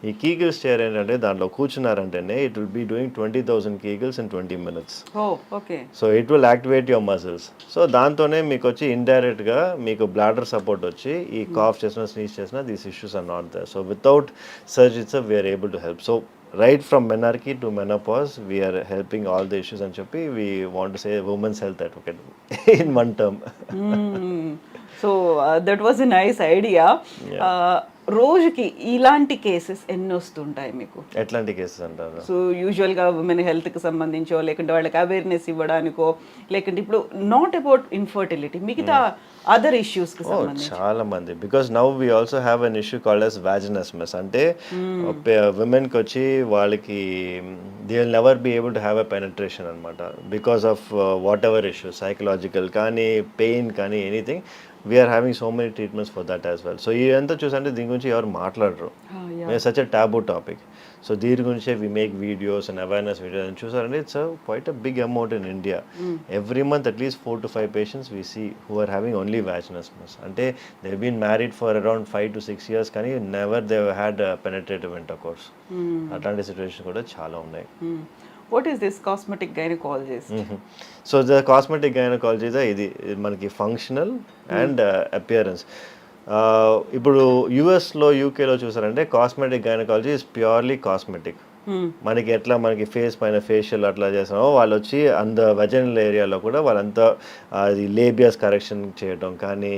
ఈ కీగిల్స్ చైర్ ఏంటంటే దాంట్లో కూర్చున్నారంటేనే it will be doing 20,000 Kegels in 20 minutes. So it will activate your muscles. So దాంతోనే మీకు వచ్చి ఇండైరెక్ట్గా మీకు బ్లాడర్ సపోర్ట్ వచ్చి ఈ కాఫ్ చేసినా, స్నీజ్ చేసినా these issues are not there. So without surgeries we are able to help. So right from menarche to menopause we are helping all the issues and choppi we want to say women's health advocate in one term. So that was a nice idea. రోజుకి ఇలాంటి కేసెస్ ఎన్ని వస్తుంటాయి మీకు? ఎట్లాంటి కేసెస్ అంటారు? సో యూజువల్గా ఉమెన్ హెల్త్కి సంబంధించో, లేకుంటే వాళ్ళకి అవేర్నెస్ ఇవ్వడానికో, లేకుంటే ఇప్పుడు నాట్ అబౌట్ ఇన్ఫర్టిలిటీ మిగతా అదర్ ఇష్యూస్కి సంబంధించి చాలా మంది. Because now we also have an issue called as vaginismus. అంటే విమెన్కి వచ్చి వాళ్ళకి they will never be able to have a penetration అనమాట because of whatever issues, psychological కానీ, పెయిన్ కానీ, anything. We're having so many treatments for that as well. So ఇదంతా చూసంటే దీని గురించి ఎవరు మాట్లాడరు. Such a taboo topic. So దీని గురించే వి make videos and awareness videos. అని చూసారంటే it's quite a big amount in India. Every month at least 4 to 5 patients we see who are having only vaginismus. అంటే they've been married for around 5 to 6 years కానీ never they've had penetrative intercourse. అట్లాంటి సిచ్యువేషన్ కూడా చాలా ఉన్నాయి. What is this cosmetic gynecologist? So the cosmetic gynecologist ఇది మనకి ఫంక్షనల్ అండ్ అపియరెన్స్. ఇప్పుడు యూఎస్లో, యూకేలో చూసారంటే cosmetic gynaecology is purely cosmetic. మనకి ఎట్లా మనకి ఫేస్ పైన ఫేషియల్ అట్లా చేస్తామో వాళ్ళు వచ్చి అంత వెజనల్ ఏరియాలో కూడా వాళ్ళంతా అది లేబియస్ కరెక్షన్ చేయటం కానీ,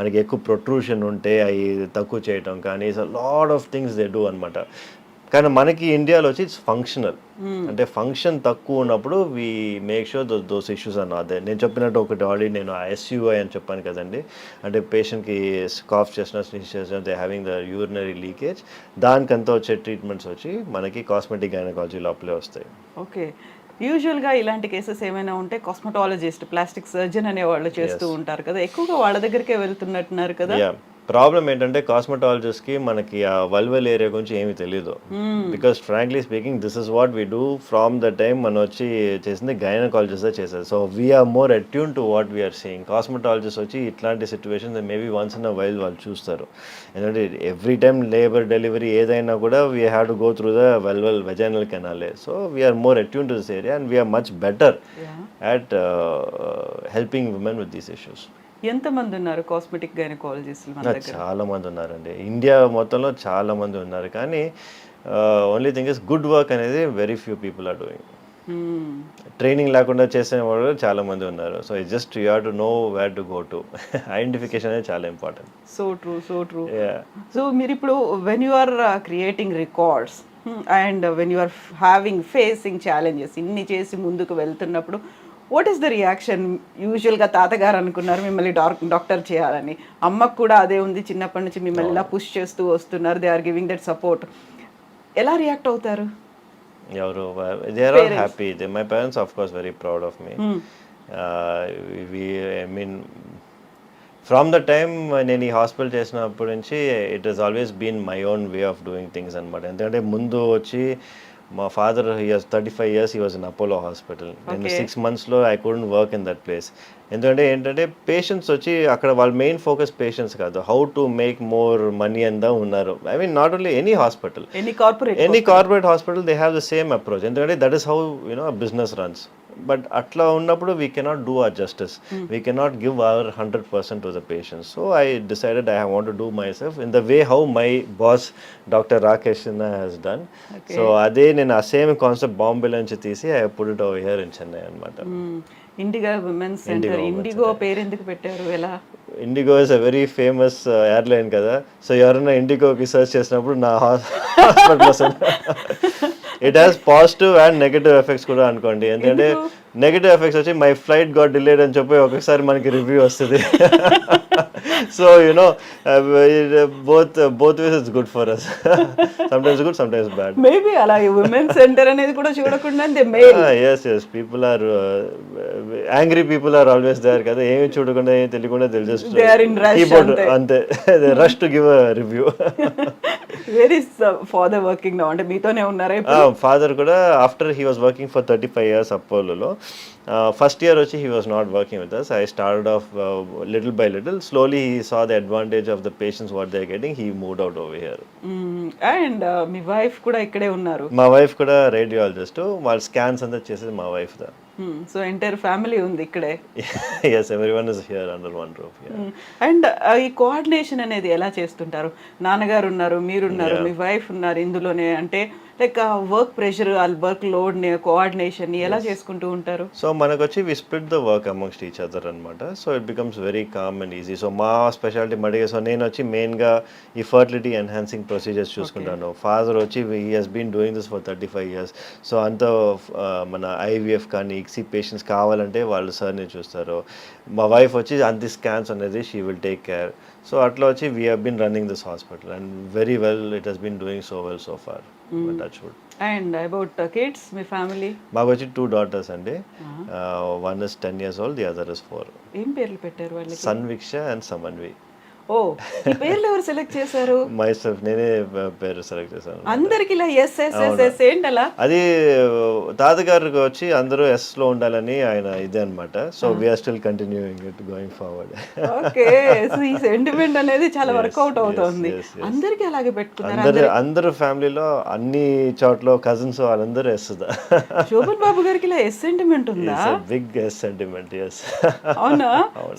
మనకి ఎక్కువ ప్రొట్రూషన్ ఉంటే అవి తక్కువ చేయటం కానీ, lot of things they do అనమాట. కానీ మనకి ఇండియాలో వచ్చి ఇట్స్ ఫంక్షనల్. అంటే ఫంక్షన్ తక్కువ ఉన్నప్పుడు we make sure those issues అన్న అదే నేను చెప్పినట్టు ఒకటి ఆల్రెడీ నేను SUI అని చెప్పాను కదండి. అంటే పేషెంట్కి కాఫ్ చేసిన, స్నీజ్ చేసిన, they having the urinary leakage, దానికంతా వచ్చే ట్రీట్మెంట్స్ వచ్చి మనకి కాస్మెటిక్ గైనకాలజీ లోపలే వస్తాయి. ఓకే. యూజువల్గా ఇలాంటి కేసెస్ ఏమైనా ఉంటే కాస్మెటాలజిస్ట్, ప్లాస్టిక్ సర్జన్ అనే వాళ్ళు చేస్తూ ఉంటారు కదా, ఎక్కువగా వాళ్ళ దగ్గరికే వెళ్తున్నట్టున్నారు కదా? ప్రాబ్లం ఏంటంటే కాస్మెటాలజిస్ట్కి మనకి ఆ వల్వల్ ఏరియా గురించి ఏమీ తెలియదు. Because frankly speaking this is what we do from the time మనం వచ్చి చేసింది గైనకాలజిస్టే చేశారు. So we're more attune to what we're seeing. Cosmetologist వచ్చి ఇట్లాంటి situations maybe once in a while వాళ్ళు చూస్తారు. ఎందుకంటే ఎవ్రీ టైమ్ లేబర్ డెలివరీ ఏదైనా కూడా we have to go through the vulval vaginal కెనాలే. So we're more attune to this area and we're much better at helping women with these issues. ఎంతమంది ఉన్నారు కాస్మెటిక్ గైనకాలజిస్టులు మన దగ్గర? చాలా మంది ఉన్నారండి, ఇండియా మొత్తంలో చాలా మంది ఉన్నారు. కానీ only thing is good work అనేది very few people are doing. Training లేకుండా చేసే వాళ్ళు చాలా మంది ఉన్నారు. So it just you have to know where to go to. Identification అనేది చాలా ఇంపార్టెంట్. So true. సో మీరు ఇప్పుడు when you are creating records and when you are having facing challenges ఇన్ని చేసి ముందుకు వెళ్తున్నప్పుడు వాట్ ఈస్ ద రియాక్షన్? యూజువల్గా తాతగారు అనుకున్నారు మిమ్మల్ని డాక్టర్ చేయాలని, అమ్మకు కూడా అదే ఉంది, చిన్నప్పటి నుంచి మిమ్మల్ని ఇలా పుష్ చేస్తూ వస్తున్నారు, they are giving that support. ఎలా రియాక్ట్ అవుతారు? ఎవరు they are all happy. My parents of course very proud of me. I mean from the time నేను ఈ హాస్పిటల్ చేసినప్పటి నుంచి it has always been my own way of doing things అనమాట. ఎందుకంటే ముందు వచ్చి మా father he was 35 years he was in Apollo hospital. నేను 6 monthsలో I couldn't work in that place. ఎందుకంటే ఏంటంటే పేషెంట్స్ వచ్చి అక్కడ వాళ్ళ మెయిన్ ఫోకస్ పేషెంట్స్ కాదు, how to make more money అందా ఉన్నారు. I mean not only any hospital, any corporate hospital they have the same approach. ఎందుకంటే that is how you know business runs. But అట్లా ఉన్నప్పుడు we cannot do our justice, we cannot give our 100% to the patients. So I decided I want to do my self in the way how my boss doctor Rakesh Sinha has done. So అదే నేను ఆ సేమ్ కాన్సెప్ట్ బాంబేలో నుంచి తీసి I put it over here in Chennai అనమాట. Indigo women's centre. ఇండిగో పేరు ఎందుకు పెట్టారు? ఎలా? Indigo is a very famous airline కదా. సో ఎవరైనా ఇండిగోకి సర్చ్ చేసినప్పుడు నా hospital it has positive and negative effects కూడా అనుకోండి. ఎందుకంటే నెగటివ్ ఎఫెక్ట్స్ వచ్చి మై ఫ్లైట్ గాట్ డిలేడ్ అని చెప్పి ఒక్కొక్కసారి మనకి రివ్యూ వస్తుంది. So you know both ways it's good for us. Sometimes good, sometimes bad. Maybe అలాగే ఉమెన్ సెంటర్ అనేది కూడా చూడకుండా yes people are angry people are always there కదా. ఏమి చూడకుండా ఏమి తెలియకుండా they'll just keyboard అంతే they rush to give a review. Where is father working now? అంటే మీతోనే ఉన్నారా ఇప్పుడు? ఫాదర్ కూడా after he was working for 35 years అపోలోలో. ఫస్ట్ ఇయర్ వచ్చి he was not working with us. I started off little by little. Slowly he saw the advantage of the patients what they're getting. He moved out over here. And me wife కూడా ఇక్కడే ఉన్నారు? మా వైఫ్ కూడా రేడియాలజిస్ట్. వాళ్ళ స్కాన్స్ అంతా చేసేది మా వైఫ్ దా. సో ఎంటైర్ ఫ్యామిలీ ఉంది ఇక్కడే? yes, everyone is here under one roof. And ఈ కోఆర్డినేషన్ అనేది ఎలా చేస్తుంటారు? నాన్నగారు ఉన్నారు, మీరున్నారు, మీ వైఫ్ ఉన్నారు ఇందులోనే. అంటే like work pressure, work load coordination ఎలా చేసుకుంటూ ఉంటారు? సో మనకు వచ్చి we split the work amongst each other అనమాట. So it becomes very calm and easy. So మా స్పెషాలిటీ మడిగా, సో నేను వచ్చి మెయిన్గా ఈ ఫర్టిలిటీ ఎన్హాన్సింగ్ ప్రొసీజర్స్ చూసుకుంటాను. ఫాదర్ వచ్చి he has been doing this for 35 years. So అంతా మన ఐవీఎఫ్ కానీ ఇక్సీ పేషెంట్స్ కావాలంటే వాళ్ళు సార్ని చూస్తారు. మా వైఫ్ వచ్చి అంతి స్కాన్స్ అనేది she will take care. So అట్లా వచ్చి we have been running this hospital and very well it has been doing so well so far. And about kids, మీ ఫ్యామిలీ? మాకు వచ్చి 2 daughters అండి. One is 10 years old, the other is 4. ఏం పేర్లు పెట్టారు వాళ్ళకి? సన్విక్ష అండ్ సమన్వి. ఓ, ఈ పేర్లు ఎవరు సెలెక్ట్ చేశారు? మై సెల్ఫ్, నేనే పేరు సెలెక్ట్ చేశాను. అందరికి ఇలా ఎస్ ఎస్ ఎస్ ఎస్ ఏంటి అలా? అది తాతగారికి వచ్చి అందరూ ఎస్ లో ఉండాలని ఆయన ఇదే అన్నమాట. So we're still continuing it going forward. Okay, so ఈ సెంటిమెంట్ అనేది చాలా వర్కౌట్ అవుతుంది. అందరికి అలాగే పెట్టుకున్నారు? అందరూ ఫ్యామిలీలో అన్ని చోట్ల కజిన్స్ వాళ్ళందరూ ఎస్. శోభన్ బాబు గారికి ఇలా ఎస్ సెంటిమెంట్ ఉందా? Big yes sentiment. ఎస్. అవునా?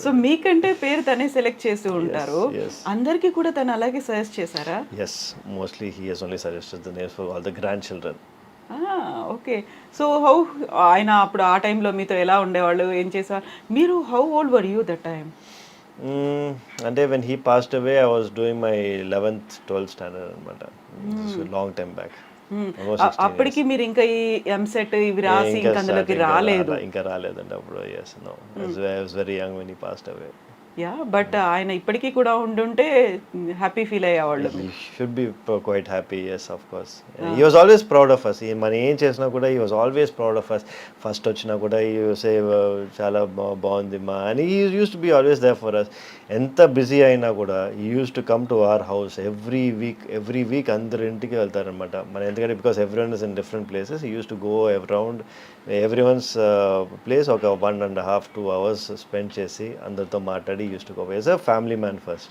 సో మీకంటే పేరు తనే సెలెక్ట్ చేసి ఉంటారు. అందరికి కూడా తను అలాగే సజెస్ట్ చేశారా? yes, mostly he has only suggested the names for all the grandchildren. Okay. So how ఆయన అప్పుడు ఆ టైంలో మీతో ఎలా ఉండేవాళ్ళు, ఏం చేసేవారు? మీరు how old were you that time? అంటే when he passed away I was doing my 11th 12th standard అనమాట. long time back. అప్పటికి మీరు ఇంకా ఈ ఎంసెట్ ఇవి రాసి ఇంకా అందులోకి రాలేదు? ఇంకా రాలేదండి అప్పుడు. yes, no, I was very young when he passed away. Yeah but ఆయన ఇప్పటికీ కూడా ఉండుంటే హ్యాపీ ఫీల్ అయ్యేవాళ్ళు. He should be quite happy, yes, of course. He was always proud of us. మనం ఏం చేసినా కూడా he was always proud of us. First వచ్చినా కూడా he would say చాలా బాగుంది మా అని he used to be always there for us. ఎంత బిజీ అయినా కూడా he used to come to our house every week అందరు ఇంటికి వెళ్తారనమాట. మన ఎందుకంటే because everyone is in different places he used to go around everyone's place ఒక 1.5-2 hours స్పెండ్ చేసి అందరితో మాట్లాడి used to go as a family man first.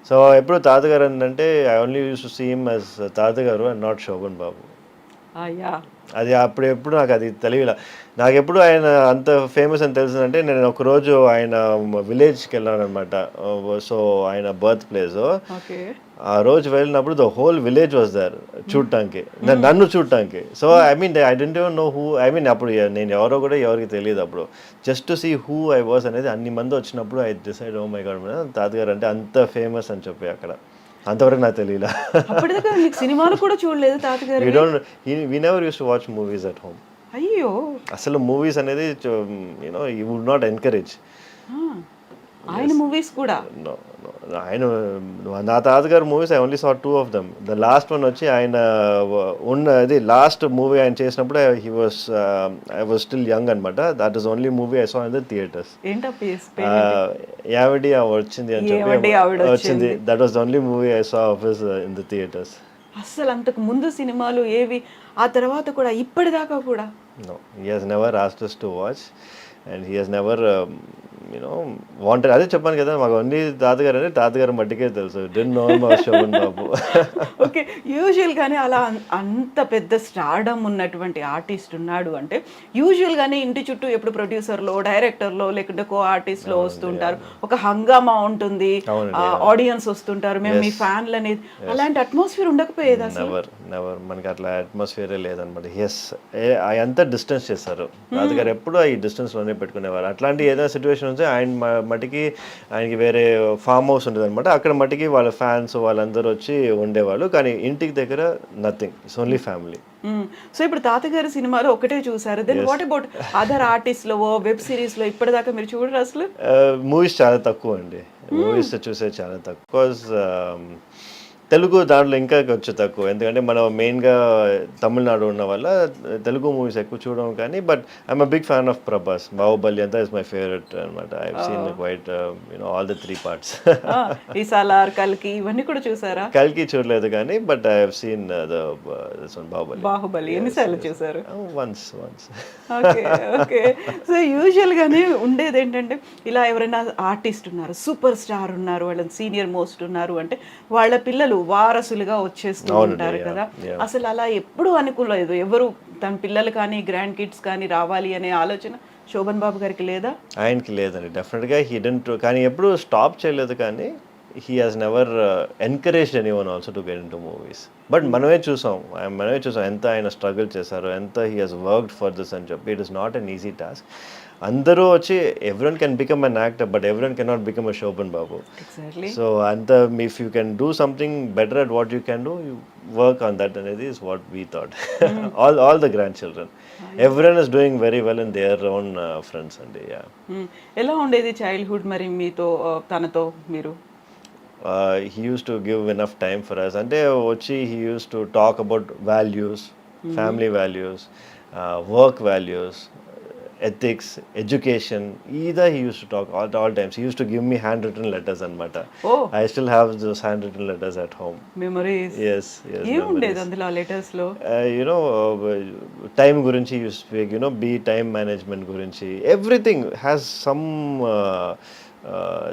So ఎప్పుడు తాతగారు అంటే I only use to see him as తాతగారు and not Shobhan Babu. Yeah అది అప్పుడు ఎప్పుడు నాకు అది తెలియలే. నాకు ఎప్పుడు ఆయన అంత ఫేమస్ అని తెలిసిందంటే నేను ఒకరోజు ఆయన విలేజ్కి వెళ్ళాను అనమాట. సో ఆయన బర్త్ ప్లేస్. ఓకే. ఆ రోజు వెళ్ళినప్పుడు the whole village was there చూడటానికి, నన్ను చూడటానికి. So I mean I don't even know who, I mean అప్పుడు నేను ఎవరో కూడా ఎవరికి తెలియదు అప్పుడు. Just to see who I was అనేది అన్ని మంది వచ్చినప్పుడు I decide oh my God తాతగారు అంటే అంత ఫేమస్ అని చెప్పి అక్కడ అంతవరకు నాకు తెలియలా. అప్పటిదాకా మీకు సినిమాలు కూడా చూడలేదు తాతగారు? We never use to watch movies at home. అయ్యో. అసలు మూవీస్ అనేది you know you would not encourage. ఆయన మూవీస్ కూడా? ఆయన నా తాతగారు movies I only saw 2 of them. The last one వచ్చి ఆయన ఉన్నది లాస్ట్ మూవీ ఆయన చేసినప్పుడు ఐ వాజ్ స్టిల్ యంగ్ అనమాట. That is only movie I saw in the theatres. యావడి వచ్చింది అని చెప్పి వచ్చింది. That was the only movie I saw of his in the theatres. అసలు అంతకు ముందు సినిమాలు ఏవి, ఆ తర్వాత కూడా ఇప్పటిదాకా కూడా? No, he has never asked us to watch and he has never wanted. అదే చెప్పాను కదా మాకు అన్ని తాతగారు అంటే తాతగారు మట్టికే తెలుసు. డెంట్ నో మా శోభన్ బాబు. ఓకే. యూజువల్గానే అలా అంత పెద్ద స్టార్డమ్ ఉన్నటువంటి ఆర్టిస్ట్ ఉన్నాడు అంటే యూజువల్గానే ఇంటి చుట్టూ ఎప్పుడు ప్రొడ్యూసర్లో, డైరెక్టర్లో, లేకుంటే కో ఆర్టిస్ట్లో వస్తుంటారు. ఒక హంగామా ఉంటుంది, ఆడియన్స్ వస్తుంటారు, మేము మీ ఫ్యాన్లు అనేది. అలాంటి అట్మాస్ఫియర్ ఉండకపోయేది అసలు? నెవర్. మనకి అట్లా అట్మాస్ఫియరే లేదనమాట. ఎస్ అంతా డిస్టెన్స్ చేస్తారు. తాతగారు ఎప్పుడు ఈ డిస్టెన్స్లోనే పెట్టుకునేవారు. అట్లాంటి ఏదైనా సిచ్యువేషన్ ఉంటే ఆయన మట్టికి ఆయనకి వేరే ఫామ్ హౌస్ ఉంటుంది అనమాట. అక్కడ మట్టికి వాళ్ళ ఫ్యాన్స్ వాళ్ళందరూ వచ్చి ఉండేవాళ్ళు. కానీ ఇంటికి దగ్గర nothing, it's only family. So ఇప్పుడు తాతగారి సినిమాలో ఒకటే చూసారు. దెన్ వాట్ అబౌట్ అదర్ ఆర్టిస్ట్లో, వెబ్ సిరీస్లో ఇప్పటిదాకా మీరు చూడరు అసలు? మూవీస్ చాలా తక్కువ అండి. మూవీస్ చూసేది చాలా తక్కువ. బికాజ్ తెలుగు దాంట్లో ఇంకా కొంచెం తక్కువ. ఎందుకంటే మనం మెయిన్గా తమిళనాడు ఉన్న వల్ల తెలుగు మూవీస్ ఎక్కువ చూడడం. కానీ but I'm a big fan of Prabhas. Baahubali అంతా ఇస్ మై ఫేవరెట్ అనమాట. I have seen quite all the 3 parts. ఈ సాలార్, కల్కి ఇవన్నీ కూడా చూసారా? కల్కి చూడలేదు కానీ but I have seen the Baahubali. ఎన్నిసార్లు చూసారు? వన్స్. ఓకే. ఓకే. సో యూజువల్గానే ఉండేది ఏంటంటే ఇలా ఎవరైనా ఆర్టిస్ట్ ఉన్నారు, సూపర్ స్టార్ ఉన్నారు, వాళ్ళని సీనియర్ మోస్ట్ ఉన్నారు అంటే వాళ్ళ పిల్లలు వారసులుగా వచ్చేస్తూ ఉంటారు కదా. అసలు అలా ఎప్పుడు అనుకోలేదు ఎవరు తన పిల్లలు కానీ గ్రాండ్ కిడ్స్ కానీ రావాలి అనే ఆలోచన శోభన్ బాబు గారికి లేదా? ఆయనకి లేదండి. డెఫినెట్గా హీ డెంట్, కానీ ఎప్పుడు స్టాప్ చేయలేదు. కానీ he has never encouraged anyone also to get in to movies. But మనమే చూసాం ఎంత ఆయన స్ట్రగుల్ చేశారు, ఎంత he has worked for this అని చెప్పి. It is not an easy task. అందరూ వచ్చి everyone can become an actor but everyone can not become a Shobhan Babu. So అంత if you can do something better at what you can do, you work on that అనేది is what we thought. All the grand children, everyone is doing very well in their own friends అండి. ఎలా ఉండేది చైల్డ్హుడ్ మరి మీతో, తనతో మీరు? He used to give enough time for us. అంటే వచ్చి he used to talk about values, family values, work values, ethics, education. Either he used to talk all times. He used to give me handwritten letters anamata. Oh. I still have those handwritten letters at home. Memories. Yes. ఏం ఉండేది అందులో లెటర్స్ లో? Time గురించి you speak, be time management గురించి. Everything has some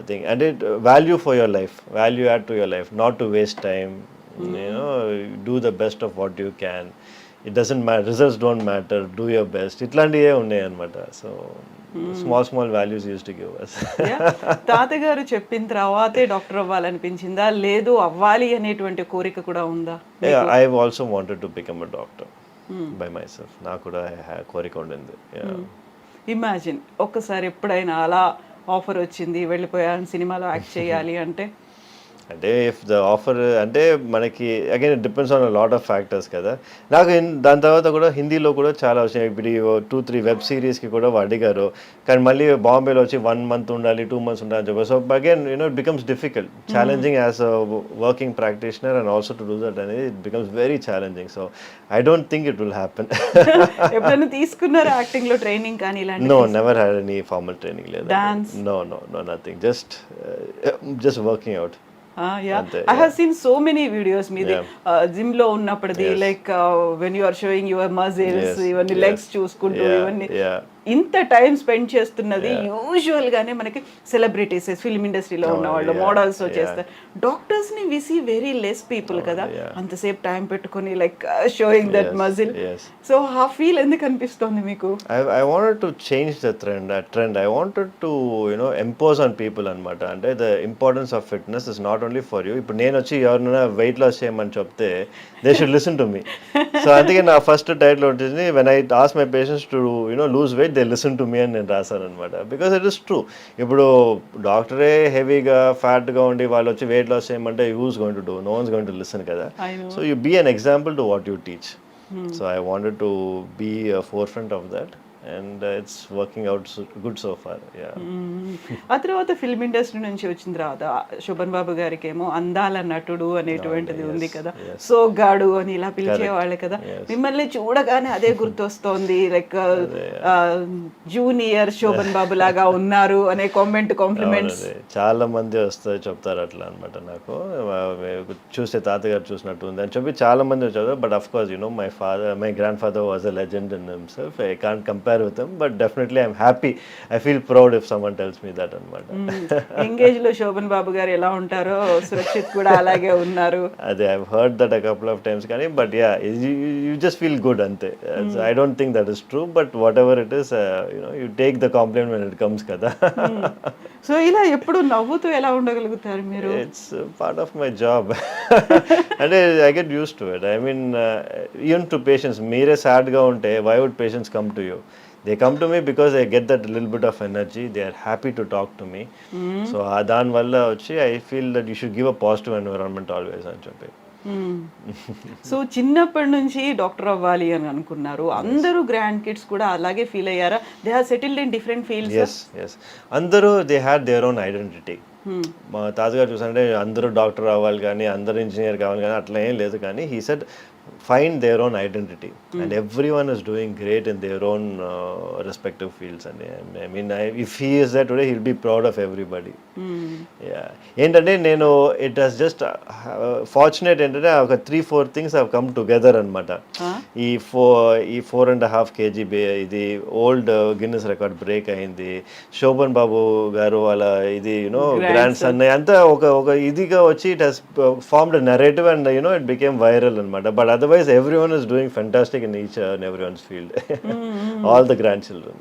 thing, and it value for your life, value add to your life, not to waste time. Do the best of what you can. It doesn't matter, results don't matter, do your best. ఇట్లాంటివే ఉన్నాయి అనమాట. So small values use to give us. తాతగారు చెప్పిన తర్వాతే డాక్టర్ అవ్వాలనిపించిందా, లేదు అవ్వాలి అనేటువంటి కోరిక కూడా ఉందా? I have also wanted to become a doctor by my self. నాకు కూడా కోరిక ఉండింది. ఇమాజిన్ ఒక్కసారి ఎప్పుడైనా అలా ఆఫర్ వచ్చింది వెళ్ళిపోయాను సినిమాలో యాక్ట్ చేయాలి అంటే? అంటే ఇఫ్ ద ఆఫర్ అంటే మనకి again it depends on lot of factors కదా. నాకు దాని తర్వాత కూడా హిందీలో కూడా చాలా వచ్చినాయి. ఇప్పుడు 2-3 వెబ్ సిరీస్కి కూడా అడిగారు, కానీ మళ్ళీ బాంబేలో వచ్చి 1 month ఉండాలి, 2 months ఉండాలి అని చెప్పి. So again it becomes difficult, challenging as a working practitioner and also to do that అనేది it becomes very challenging. So I don't think it will happen. ఎప్పుడైనా తీసుకున్నారా యాక్టింగ్ లో ట్రైనింగ్ కానీ ఇలాంటి? No, never had any formal training like that. Dance? No, nothing. Just working out. I have seen so many videos మీది జిమ్ లో ఉన్నప్పటిది, Yes. Like when you are showing your muscles, Yes, ఇవన్నీ yes. లెగ్స్ చూసుకుంటూ ఇవన్నీ Yeah. ఇంత టైం స్పెండ్ చేస్తున్నది యూజువల్ గానే మనకి సెలబ్రిటీస్, ఫిల్మ్ ఇండస్ట్రీలో ఉన్న వాళ్ళు, yeah, మోడల్స్ yeah. చేస్తారు. డాక్టర్స్ ని we see very less people కదా, yeah. అంతసేపు టైం పెట్టుకొని like showing that Yes, muscle. yes. So ఆ ఫీల్ ఎందుకు అనిపిస్తుంది మీకు? I wanted to change the trend. I wanted to, impose on people అనమాట. అంటే the importance of fitness is not only for you. ఇప్పుడు నేను వచ్చి ఎవరినైనా వెయిట్ లాస్ చేయమని చెప్తే they should listen to me. So అందుకే నా ఫస్ట్ టైటిల్ ఉంటుంది, when I ask my patients to lose weight, they listen to me అని నేను రాశాను అనమాట. Because it is true. ఇప్పుడు డాక్టరే హెవీగా ఫ్యాట్గా ఉండి వాళ్ళు వచ్చి వెయిట్ లాస్ చేయమంటే who's going to do, no one's going to listen కదా. So you be an example to what you teach. So I wanted to be forefront of that and it's working out good so far. Yeah. ఆ తర్వాత ఫిల్మ్ ఇండస్ట్రీ నుంచి వచ్చిన తర్వాత శోభన్ బాబు గారికి ఏమో అందాల నటుడు అనేటువంటిది ఉంది కదా, సోగ్గాడు అని ఇలా పిలిచేవాళ్ళే కదా. మిమ్మల్ని చూడగానే అదే గుర్తొస్తోంది, లైక్ జూనియర్ శోభన్ బాబు లాగా ఉన్నారు అనే కాంప్లిమెంట్స్ చాలా మంది వస్తారు చెప్తారు అట్లా అనమాట. నాకు చూస్తే తాతగారు చూసినట్టు ఉంది అని చెప్పి చాలా మంది వచ్చారు. But of course my grandfather was a legend in himself. I can't compare with him, but definitely I'm happy. I feel proud if someone tells me that అనమాట. ఎంగేజ్ లో శోభన్ బాబు గారు ఎలా ఉంటారో సురక్షిత్ కూడా అలాగే ఉన్నారు. అదే I've heard that a couple of times కానీ, but yeah, you just feel good అంతే. I don't think that is true, but whatever it is, you take the compliment when it comes కదా. సో ఇలా ఎప్పుడు నవ్వుతూ ఎలా ఉండగలుగుతారు మీరు? It's part of my job. అంటే I get used to it. I mean, even to patients, మీరే సాడ్గా ఉంటే why would patients come to you? They come to me because they get that little bit of energy. They are happy to talk to me. So దాని వల్ల వచ్చి I feel that you should give a positive environment always అని చెప్పి. సో చిన్నప్పటి నుంచి డాక్టర్ అవ్వాలి అని అనుకున్నారు. అందరూ గ్రాండ్ కిడ్స్ కూడా అలాగే ఫీల్ అయ్యారా? They have settled in different fields. yes అందరూ they had their own identity. మా తాతగారు చూసారంటే అందరూ డాక్టర్ అవ్వాలి కానీ, అందరూ ఇంజనీర్ కావాలి కానీ అట్లా ఏం లేదు. కానీ he said find their own identity, and everyone is doing great in their own respective fields. And I mean, if he is there today, he'll be proud of everybody. ఏంటంటే నేను it has just fortunate ఏంటంటే ఒక 3-4 things have come together అనమాట. ఈ 4.5 kg ఇది ఓల్డ్ గిన్నెస్ రికార్డ్ బ్రేక్ అయింది. శోభన్ బాబు గారు వాళ్ళ ఇది గ్రాండ్ సన్ అంతా ఒక ఇదిగా వచ్చి it has formed narrative and it became viral అనమాట. But otherwise everyone is doing fantastic in each and everyone's field. All the grandchildren.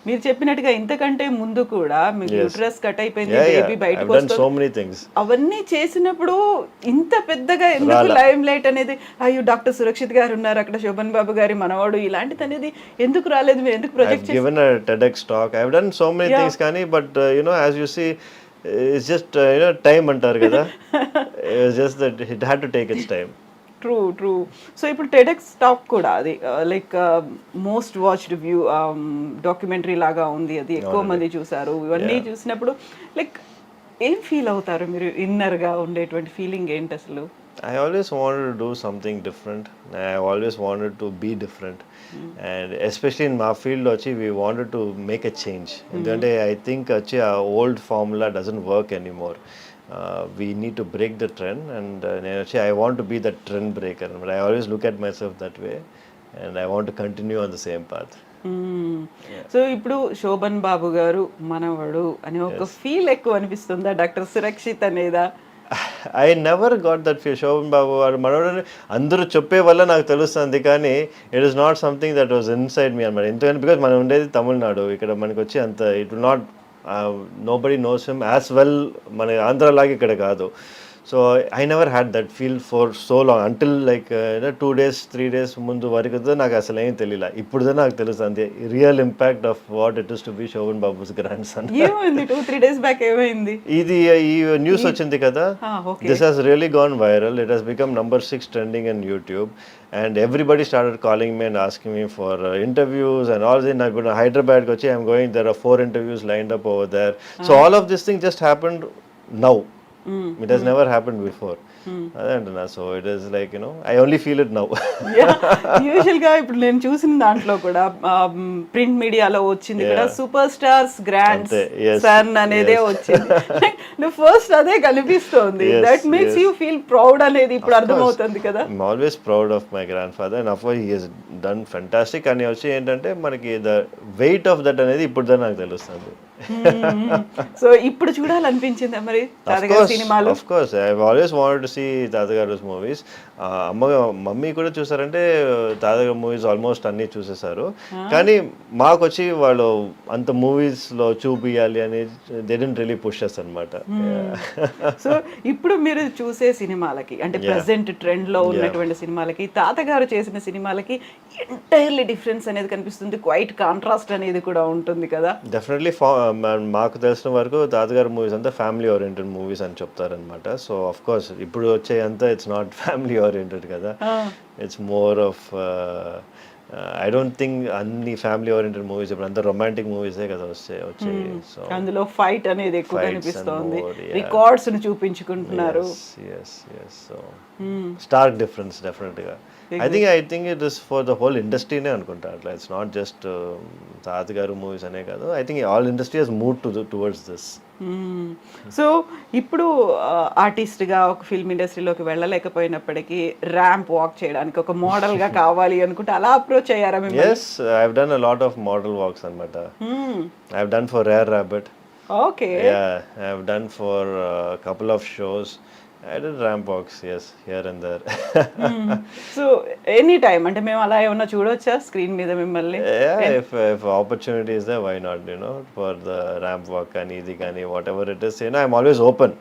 మీరు చెప్పినట్టుగా ఇంతకంటే ముందు కూడా మీకు యూట్రస్ కట్ అయిపోయింది, బేబీ బయటకు వస్తుంది. So many things. అవన్నీ చేసినప్పుడు ఇంత పెద్దగా ఎందుకు లైమ్ లైట్ అనేది, అయ్యో డాక్టర్ సురక్షిత్ గారు ఉన్నారు అక్కడ, శోభన్ బాబు గారి మనవాడు, ఇలాంటిది అనేది ఎందుకు రాలేదు? మీరు ఎందుకు ప్రొజెక్ట్ చేశారు? I've given a TEDx talk. I've done so many things కానీ, but as you see, it's just time అంటారు కదా. It's just that it had to take its time. True. So ఇప్పుడు టెడెక్స్ టాక్ కూడా అది like most watched view documentary లాగా ఉంది, అది ఎక్కువ మంది చూసారు. ఇవన్నీ చూసినప్పుడు లైక్ ఏం ఫీల్ అవుతారు మీరు? ఇన్నర్గా ఉండేటువంటి ఫీలింగ్ ఏంటి అసలు? I always wanted to do something different. I always wanted to be different. And especially in my field, we wanted to make a change. And I think our old formula doesn't work anymore. We need to break the trend, and I want to be the trend breaker. But I always look at myself that way, and I want to continue on the same path. So ఇప్పుడు శోభన్ బాబు గారు మనవడు అనే ఒక ఫీల్ ఎక్కువ అనిపిస్తుందా డాక్టర్ సురక్షిత్ అనేదా? I never got that feel. Shobhan Babu garu మనవడు అందరూ చెప్పే వల్ల నాకు తెలుస్తుంది, కానీ it is not something that was inside me అనమాట. ఎందుకంటే బికాజ్ మనం ఉండేది తమిళనాడు, ఇక్కడ మనకి వచ్చి అంత it will not nobody knows him as well మన ఆంధ్రలాగా ఇక్కడ కాదు. So I never had that feel for so long until like 2 days 3 days ముందు వరకు నాకు అసలు ఏం తెలియదు. ఇప్పుడు నాకు తెలుస్తుంది real impact of what it is to be Shobhan Babu's grandson. ఏమైంది 2-3 days బ్యాక్ ఏమైంది? ఇది ఈ న్యూస్ వచ్చింది కదా, this has really gone viral. It has become number 6 trending in YouTube and everybody started calling me and asking me for interviews and all this. Now Hyderabad kochi I'm going, there are 4 interviews lined up over there. So all of this thing just happened now. It has never happened before. So it is like, you know, I only feel it now. Usual గా ఇప్పుడు నేను చూసిన దాంట్లో కూడా ప్రింట్ మీడియాలో వచ్చింది కూడా సూపర్ స్టార్స్ గ్రాండ్ సన్ అనేదే వచ్చింది. ఫస్ట్ అదే కనిపిస్తోంది. That makes you feel proud అనేది ఇప్పుడు అర్థమవుతుంది కదా. I'm always proud of my grandfather and of course he has done fantastic. అని వచ్చి ఏంటంటే మనకి the weight of that అనేది ఇప్పుడు నాకు తెలుస్తుంది. సో ఇప్పుడు చూడాలనిపించిందా మరి తాతగారి సినిమాలు? Of course, I've always wanted to see తాతగారు మూవీస్. మమ్మీ కూడా చూసారంటే తాతగారు మూవీస్ ఆల్మోస్ట్ అన్ని చూసేసారు. కానీ మాకు వచ్చి వాళ్ళు అంత మూవీస్ లో చూపియాలి అని they didn't really push us అన్నమాట. సో ఇప్పుడు మీరు చూసే సినిమాలకి అంటే ప్రెసెంట్ ట్రెండ్ లో ఉన్నటువంటి సినిమాలకి తాతగారు చేసిన సినిమాలకి ఎంటైర్లీ డిఫరెన్స్ అనేది కనిపిస్తుంది. క్వైట్ కాంట్రాస్ట్ అనేది కూడా ఉంటుంది కదా. డెఫినెట్లీ మాకు తెలిసిన వరకు తాతగారు మూవీస్ అంతా ఫ్యామిలీ ఓరియంటెడ్ మూవీస్ అని చెప్తారనమాట. సో ఆఫ్ కోర్స్ ఇప్పుడు వచ్చే అంతా ఇట్స్ నాట్ ఫ్యామిలీ ఓరియంటెడ్ కదా, it's more of I don't think అన్ని ఫ్యామిలీ ఓరియంటెడ్ మూవీస్ ఇప్పుడు అంతా రొమాంటిక్ మూవీసే కదా వచ్చాయి. సో అందులో ఫైట్ అనేది ఎక్కువ కనిపిస్తోంది, రికార్డ్స్ ని చూపించుకుంటున్నారు. సో స్టార్క్ డిఫరెన్స్ డెఫినెట్ గా. I think it is for the whole industry నే అనుకుంటా అట్లా. ఇట్స్ నాట్ జస్ట్ తాతగారు మూవీస్ అనే కాదు. I think all industry has moved towards this. So ఇప్పుడు ఆర్టిస్ట్గా ఒక ఫిల్మ్ ఇండస్ట్రీలోకి వెళ్ళలేకపోయినప్పటికీ ర్యాంప్ వాక్ చేయడానికి ఒక మోడల్గా కావాలి అనుకుంటే అలా అప్రోచ్ అయ్యారా మీరు? Yes, I have done a lot of model walks అన్నమాట. I have done for rare rabbit. Okay. I have done for couple of shows. I did ramp walks, yes, here and there. So any time అంటే మేము అలా ఏమన్నా చూడొచ్చా స్క్రీన్ మీద మిమ్మల్ని? Yeah, if opportunity is there, why not, you know, for the ramp walk కానీ ఇది కానీ whatever it is, you know, I'm always open.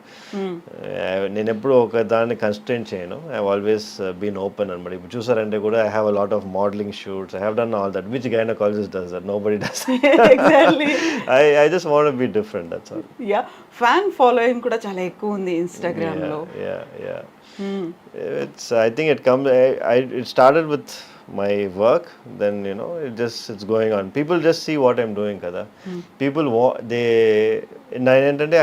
నేను ఎప్పుడు ఒక దాన్ని కన్స్ట్రెయిన్ చేయను. I've always been open అన్నమాట. ఇప్పుడు చూసారంటే కూడా I have a lot of modeling shoots. I have done all that. Which gynecologist does that? Nobody does. Exactly. I just want to be different, that's all. Yeah, fan following కూడా చాలా ఎక్కువ ఉంది Instagram లో. Yeah. It's, I think it comes, it started with my work, then, you know, it's going on. People just see what I'm doing kada. People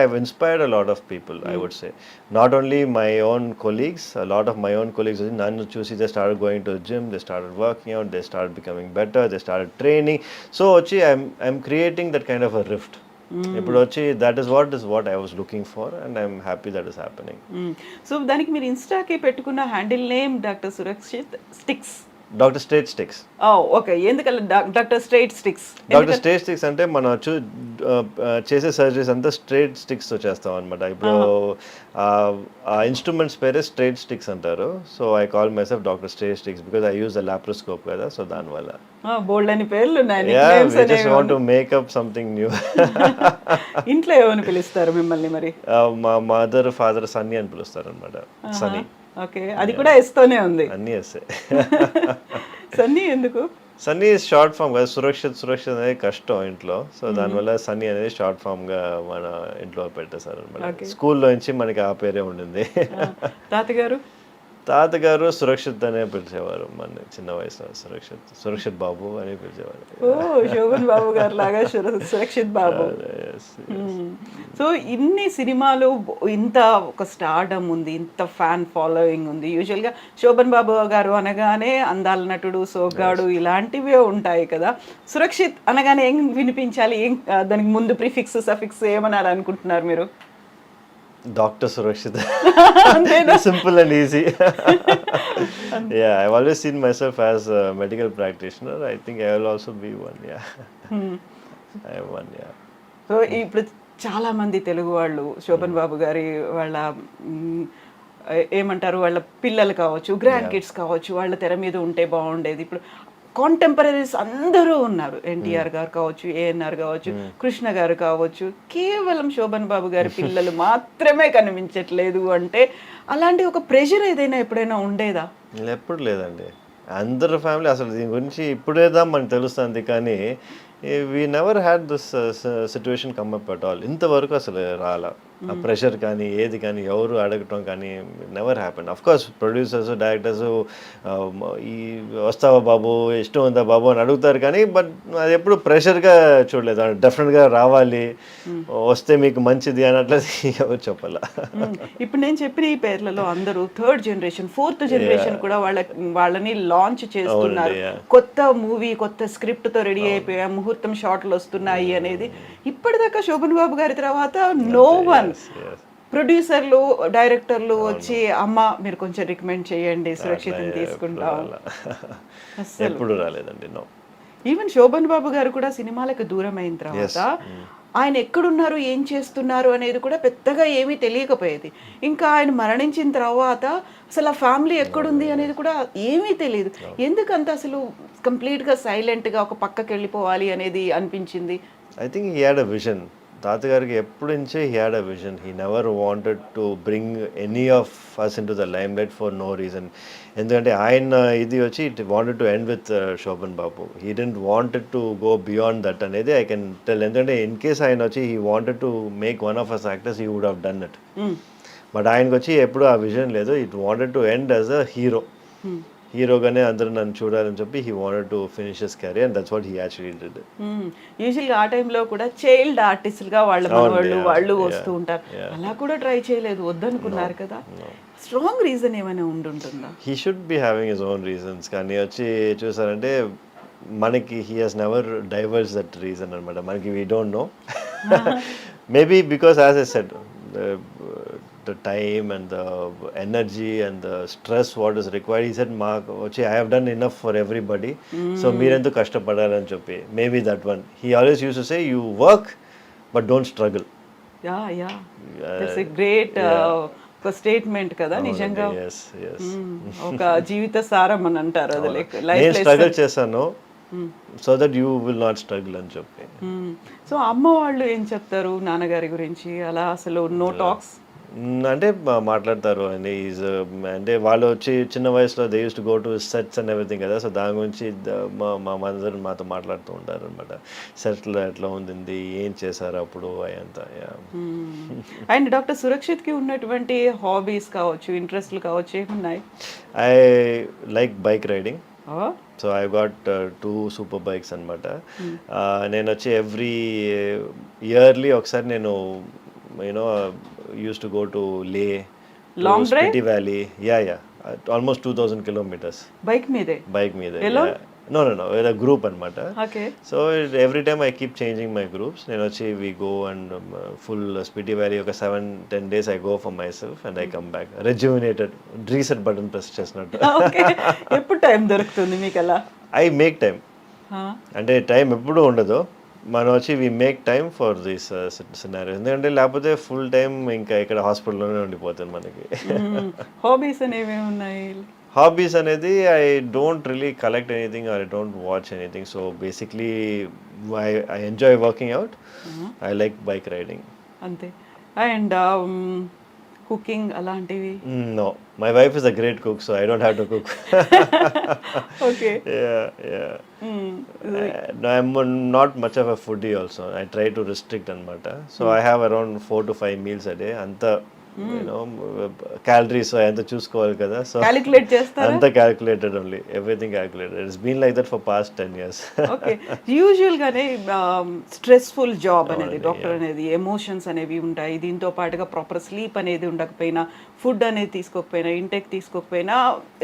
I've inspired a lot of people, I would say. Not only my own colleagues, a lot of my own colleagues, nannu chusi they started going to the gym, they started working out, they started becoming better, they started training. So I'm creating that kind of a rift. ఇప్పుడు వచ్చి that is what I was looking for and I'm happy that is happening. So దానికి మీరు ఇన్స్టాకి పెట్టుకున్న handle name doctor Surakshit sticks. Doctor straight sticks. Okay, ఎందుకలా doctor straight sticks? Doctor straight sticks అంటే మనం చేసే సర్జరీస్ అంతా స్ట్రైట్ స్టిక్స్ తో చేస్తాం అనమాట. ఇప్పుడు ఆ ఇన్స్ట్రుమెంట్స్ పేరే స్ట్రైట్ స్టిక్స్ అంటారు. So I call my self doctor straight sticks because I use the laparoscope కదా. సో దానివల్ల బోల్డ్ అని పేర్లు ఉన్నాయి. Just want to make up something new. ఇంట్లో ఏమని పిలుస్తారు మిమ్మల్ని మరి? మా మదర్ ఫాదర్ సన్నీ అని పిలుస్తారు అనమాట. సన్నీ. ఓకే, అది కూడా ఎస్తోనే ఉంది. అన్నీ ఎస్సే. సన్నీ ఎందుకు? సన్నీ షార్ట్ ఫామ్ కదా. సురక్షిత్ అనేది కష్టం ఇంట్లో. సో దానివల్ల సన్నీ అనేది షార్ట్ ఫామ్ గా మన ఇంట్లో పెట్టేశారు అనమాట. స్కూల్లో నుంచి మనకి ఆ పేరే ఉండింది. తాతగారు సురక్షిత్ అనే పిలిచేవారు మన చిన్న వయసులో. సురక్షిత్ బాబు అని పిలిచేవారు. శోభన్ బాబు గారు లాగా సురక్షిత్ బాబు. సో ఇన్ని సినిమాలు, ఇంత ఒక స్టార్డమ్ ఉంది, ఇంత ఫ్యాన్ ఫాలోయింగ్ ఉంది. యూజువల్గా శోభన్ బాబు గారు అనగానే అందాల నటుడు, సోగ్గాడు ఇలాంటివే ఉంటాయి కదా. సురక్షిత్ అనగానే ఏం వినిపించాలి? ఏం దానికి ముందు ప్రిఫిక్స్ సఫిక్స్ ఏమనాలి అనుకుంటున్నారు మీరు? Dr. Surakshit. Simple and easy. Yeah, I've always seen myself as a medical practitioner. I think I will also be one. Yeah. I am one. Yeah. So ఇప్పుడు చాలా మంది తెలుగు వాళ్ళు శోభన్ బాబు గారి వాళ్ళ ఏమంటారు, వాళ్ళ పిల్లలు కావచ్చు, గ్రాండ్ కిడ్స్ కావచ్చు, వాళ్ళ తెర మీద ఉంటే బాగుండేది. ఇప్పుడు కాంటెంపరీస్ అందరూ ఉన్నారు. ఎన్టీఆర్ గారు కావచ్చు, ఏఎన్ఆర్ కావచ్చు, కృష్ణ గారు కావచ్చు. కేవలం శోభన్ బాబు గారి పిల్లలు మాత్రమే కనిపించట్లేదు అంటే అలాంటి ఒక ప్రెషర్ ఏదైనా ఎప్పుడైనా ఉండేదా? ఎప్పుడు లేదండి. అందరు ఫ్యామిలీ అసలు దీని గురించి ఇప్పుడేదా మనకు తెలుస్తుంది, కానీ we never had this situation come up at all. ఇంతవరకు అసలు రాలా ఆ ప్రెషర్ కానీ ఏది కానీ ఎవరు అడగటం కానీ never happen. Of course producers directors ఈ వస్తావా బాబు, ఇష్టం ఉందా బాబు అని అడుగుతారు, కానీ బట్ అది ఎప్పుడు ప్రెషర్గా చూడలేదు. డెఫినెట్గా రావాలి, వస్తే మీకు మంచిది అన్నట్లేదు ఎవరు చెప్పాలా. ఇప్పుడు నేను చెప్పిన ఈ పేర్లలో అందరూ థర్డ్ జనరేషన్, ఫోర్త్ జనరేషన్ కూడా వాళ్ళని లాంచ్ చేస్తున్నారు. కొత్త మూవీ, కొత్త స్క్రిప్ట్ తో రెడీ అయిపోయా, ముహూర్తం షాట్లు వస్తున్నాయి అనేది. ఇప్పటిదాకా శోభన్ బాబు గారి తర్వాత నో వన్ ప్రొడ్యూసర్లు, డైరెక్టర్లు వచ్చి అమ్మ మీరు కొంచెం రికమెండ్ చేయండి, సురక్షితం తీసుకుంటాం, ఎప్పుడు రాలేదండి. నో. ఈవెన్ శోభన్ బాబు గారు కూడా సినిమాలకు దూరం అయిన తర్వాత ఆయన ఎక్కడున్నారు, ఏం చేస్తున్నారు అనేది కూడా పెద్దగా ఏమీ తెలియకపోయేది. ఇంకా ఆయన మరణించిన తర్వాత అసలు ఆ ఫ్యామిలీ ఎక్కడుంది అనేది కూడా ఏమీ తెలియదు. ఎందుకంత అసలు కంప్లీట్గా సైలెంట్గా ఒక పక్కకి వెళ్ళిపోవాలి అనేది అనిపించింది? I think he had a vision. తాతగారికి ఎప్పటి నుంచే he had a vision. He never wanted to bring any of us into the limelight for no reason. ఎందుకంటే ఆయన ఇది వచ్చి it wanted to end with Shobhan Babu. He didn't wanted to go beyond that అనేది ఐ కెన్ టెల్. ఎందుకంటే ఇన్ కేస్ ఆయన వచ్చి he wanted to make one of us actors, he would have done it. But ఆయనకు వచ్చి ఎప్పుడు ఆ విజన్ లేదు. It wanted to end as a hero. హీరోగానే అందరూ నన్ను చూడాలని చెప్పి he wanted to finish his career and that's what he actually did. యూజువల్గా ఆ టైంలో కూడా చైల్డ్ ఆర్టిస్ట్గా వాళ్ళు వస్తూ ఉంటారు. అలా కూడా ట్రై చేయలేదు, వద్దనుకున్నారు కదా. స్ట్రాంగ్ రీజన్ ఏమైనా ఉంటుందా? He should be having his own reasons, కానీ వచ్చి చూసారంటే మనకి he has never divorce that reason అనమాట. మనకి we don't know. Maybe because as I said the time and the energy and the stress what is required, he said I have done enough for everybody, so meerendu kashtapadalani cheppi, maybe that one. He always used to say you work but don't struggle. Yeah that's a great ఒక స్టేట్మెంట్ కదా నిజంగా. ఒక జీవిత సారం అని అంటారు అది. లైక్ నేను స్ట్రగుల్ చేశాను so that you will not struggle అని చెప్పి. సో అమ్మ వాళ్ళు ఏం చెప్తారు నాన్నగారి గురించి? అలా అసలు నో టాక్స్ అంటే మాట్లాడతారు అండి. అంటే వాళ్ళు వచ్చి చిన్న వయసులో they use to go to sets and everything కదా. సో దాని గురించి మా మదర్ మాతో మాట్లాడుతూ ఉంటారు అనమాట. సెట్లో ఎట్లా ఉంది, ఏం చేశారు అప్పుడు అయంతా. అండ్ డాక్టర్ సురక్షిత్కి ఉన్నటువంటి హాబీస్ కావచ్చు, ఇంట్రెస్ట్లు కావచ్చు, ఏమున్నాయి? I like bike riding. So I got 2 super bikes అనమాట. నేను వచ్చి ఎవ్రీ ఇయర్లీ ఒకసారి నేను used to go to Leh, long drive, Spiti Valley. Yeah, almost 2000 kilometers bike meede. Yeah. No with a group anamata. Okay. So every time I keep changing my groups. Nenu vachi we go and full Spiti Valley oka 7-10 days I go for myself and I come back rejuvenated, reset button press chesnattu. Okay. eppudu time doruktundi meekala? I make time. అంటే టైం ఎప్పుడు ఉండదు. మనం వచ్చి we make time for this scenario. ఎందుకంటే లేకపోతే ఫుల్ టైం ఇంకా ఇక్కడ హాస్పిటల్లోనే ఉండిపోతుంది మనకి. హాబీస్ అనేవి ఉన్నాయి? హాబీస్ అనేది I don't really collect anything or I don't watch anything. So basically I enjoy working out. I like bike riding అంతే. అండ్ కుకింగ్ అలాంటివి? No, my wife is a great cook, so I don't have to cook. Okay. Yeah. No, I'm not much of a foodie also. I try to restrict anamata. So I have around 4 to 5 meals a day. Anta calories అంతా చూసుకోవాలి కదా. సో క్యాలిక్యులేట్ చేస్తారా? అంతా calculated only, everything calculated. It's been like that for past 10 years. Okay. Usual గానే స్ట్రెస్ఫుల్ జాబ్ అనేది, డాక్టర్ అనేది ఎమోషన్స్ అనేవి ఉంటాయి. దీంతో పాటుగా ప్రాపర్ స్లీప్ అనేది ఉండకపోయినా, ఫుడ్ అనేది తీసుకోకపోయినా, ఇంటెక్ తీసుకోకపోయినా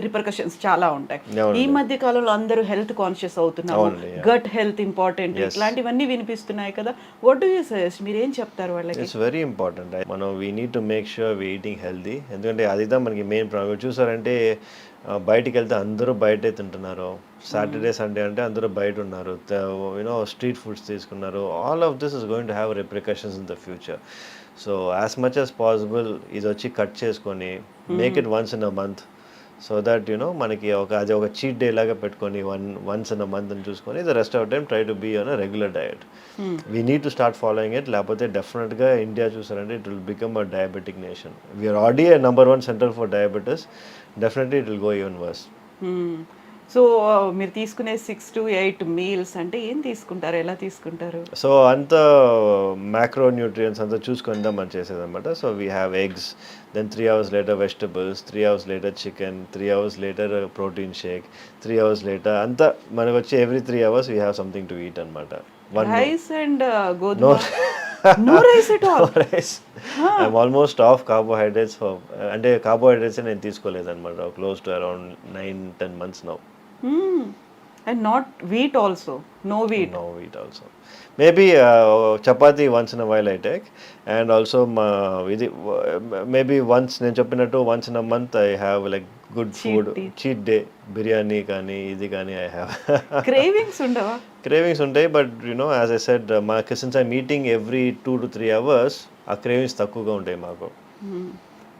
రిపర్కషన్స్ చాలా ఉంటాయి. ఈ మధ్య కాలంలో అందరూ హెల్త్ కాన్షియస్ అవుతున్నారు. గట్ హెల్త్ ఇంపార్టెంట్, ఇట్లాంటివన్నీ వినిపిస్తున్నాయి కదా. What do you suggest? మీరు ఏం చెప్తారు వాళ్ళకి? It's very important. మనం we need to make sure we eating healthy. ఎందుకంటే అదిదా మనకి మెయిన్ ప్రాబ్లం. చూసారంటే బయటికి వెళ్తే అందరూ బయటే తింటున్నారు. సాటర్డే సండే అంటే అందరూ బయట ఉన్నారు, స్ట్రీట్ ఫుడ్స్ తీసుకున్నారు. All of this is going to have repercussions in the future. So as much as possible ఇది వచ్చి కట్ చేసుకొని make it once in a month. So that మనకి అది ఒక చీట్ డే లాగా పెట్టుకొని వన్స్ ఇన్ అ మంత్ అని చూసుకొని the rest of time try to be on a regular diet we need to start following it. లేకపోతే డెఫినెట్గా ఇండియా చూసారంటే it will become a diabetic nation. We're already number 1 centre for diabetes. Definitely it will go even worse. So మీరు తీసుకునే 6 to 8 మీల్స్ అంటే ఏం తీసుకుంటారు, ఎలా తీసుకుంటారు? సో అంత మ్యాక్రో న్యూట్రియన్స్ అంతా చూసుకుందాం మనం చేసేదన్నమాట. So we have eggs, then 3 hours later vegetables, 3 hours later chicken, 3 hours later protein shake, 3 hours later అంతా మనకు వచ్చి every 3 hours we have something to eat అనమాట. రైస్ అండ్ గోధుమ? No rice at all? Rice. I'm almost off carbohydrates. అంటే కార్బోహైడ్రేట్స్ నేను తీసుకోలేదన్నమాట close to around 9-10 months now. And not wheat also? No wheat? No wheat also. Maybe chapati once in a while I take, and also maybe once నేను చెప్పినట్టు once in a month I have like good food, cheat day, biryani కానీ ఇది కానీ I have. Cravings ఉండవా? Cravings ఉంటాయి, but as I said, since I'm eating every 2 to 3 hours, ఆ cravings తక్కువగా ఉంటాయి మాకు.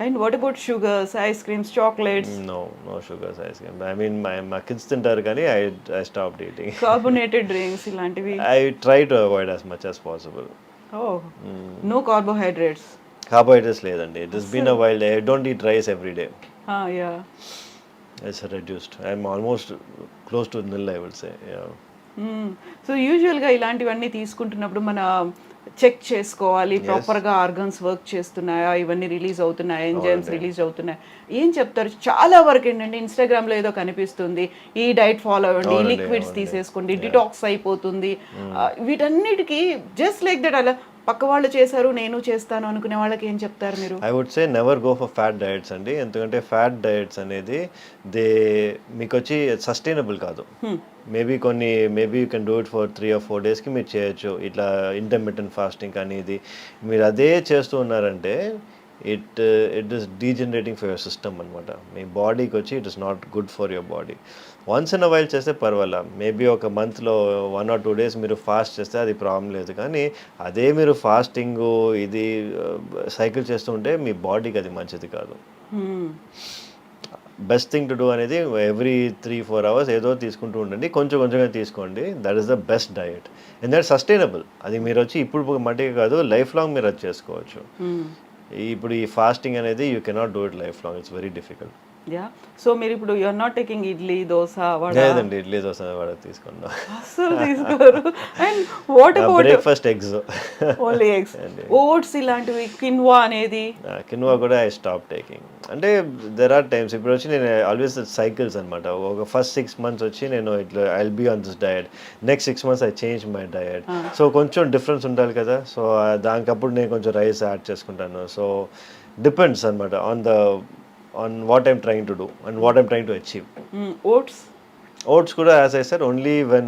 And what about sugars, ice creams, chocolates? No sugars, ice cream. I mean, my kids తింటారు కానీ I stopped eating. Carbonated drinks ఇలాంటివి? I try to avoid as much as possible. Oh, no carbohydrates? Carbohydrates లేదండి. It has been a while. I don't eat rice every day. Yeah. It's reduced. I'm almost close to nil, I would say. Yeah. So యూజువల్గా ఇలాంటివన్నీ తీసుకుంటున్నప్పుడు మన చెక్ చేసుకోవాలి ప్రాపర్గా ఆర్గన్స్ వర్క్ చేస్తున్నాయా, ఇవన్నీ రిలీజ్ అవుతున్నాయా, ఎంజైమ్స్ రిలీజ్ అవుతున్నాయా, ఏం చెప్తారు? చాలా వరకు ఏంటంటే ఇన్స్టాగ్రామ్లో ఏదో కనిపిస్తుంది, ఈ డైట్ ఫాలో అవ్వండి, ఈ లిక్విడ్స్ తీసేసుకోండి, డిటాక్స్ అయిపోతుంది, వీటన్నిటికీ జస్ట్ లైక్ దట్ అలా పక్క వాళ్ళు చేశారు నేను చేస్తాను అనుకునే వాళ్ళకి ఏం చెప్తారు మీరు? I would say never go for fat diets అండి. ఎందుకంటే ఫ్యాట్ డయట్స్ అనేది మీకు వచ్చి సస్టైనబుల్ కాదు. Maybe you can do it for 3 or 4 daysకి మీరు చేయొచ్చు. ఇట్లా ఇంటర్మిటెంట్ ఫాస్టింగ్ కానీ ఇది మీరు అదే చేస్తూ ఉన్నారంటే it is degenerating for your system అనమాట. మీ బాడీకి వచ్చి it is not good for your body. Once in a while చేస్తే పర్వాలా, మేబీ ఒక మంత్లో 1 or 2 days మీరు ఫాస్ట్ చేస్తే అది ప్రాబ్లం లేదు. కానీ అదే మీరు ఫాస్టింగ్ ఇది సైకిల్ చేస్తూ ఉంటే మీ బాడీకి అది మంచిది కాదు. బెస్ట్ థింగ్ టు డూ అనేది ఎవ్రీ 3-4 hours ఏదో తీసుకుంటూ ఉండండి, కొంచెంగా తీసుకోండి. That is the best diet. ఎందుకంటే సస్టైనబుల్. అది మీరు వచ్చి ఇప్పుడు మట్టిగా కాదు, లైఫ్ లాంగ్ మీరు అది చేసుకోవచ్చు. ఇప్పుడు ఈ ఫాస్టింగ్ అనేది you cannot do it life long. It's very difficult. So మీరు ఇప్పుడు you are not taking idli dosa vada? లేదండి, ఇడ్లీ దోస వడ తీసుకున్నా అసలు తీసుకోరు. And what about breakfast? Eggs, only eggs. Oats ఇలాంటివి, కిన్వా అనేది? కిన్వా కూడా ఐ స్టాప్ టేకింగ్. అంటే దెర్ ఆర్ టైమ్స్ ఇప్పుడు వచ్చి నేను ఆల్వేస్ సైకిల్స్ అనమాట. ఒక ఫస్ట్ 6 months వచ్చి నేను ఇట్లా I will be on this diet, next 6 months I change my diet. So కొంచెం డిఫరెన్స్ ఉండాలి కదా. సో దానికప్పుడు నేను కొంచెం రైస్ యాడ్ చేసుకుంటాను. సో డిపెండ్స్ అనమాట on what I'm trying to do and what I'm trying to achieve. Oats kuda, as I said, only when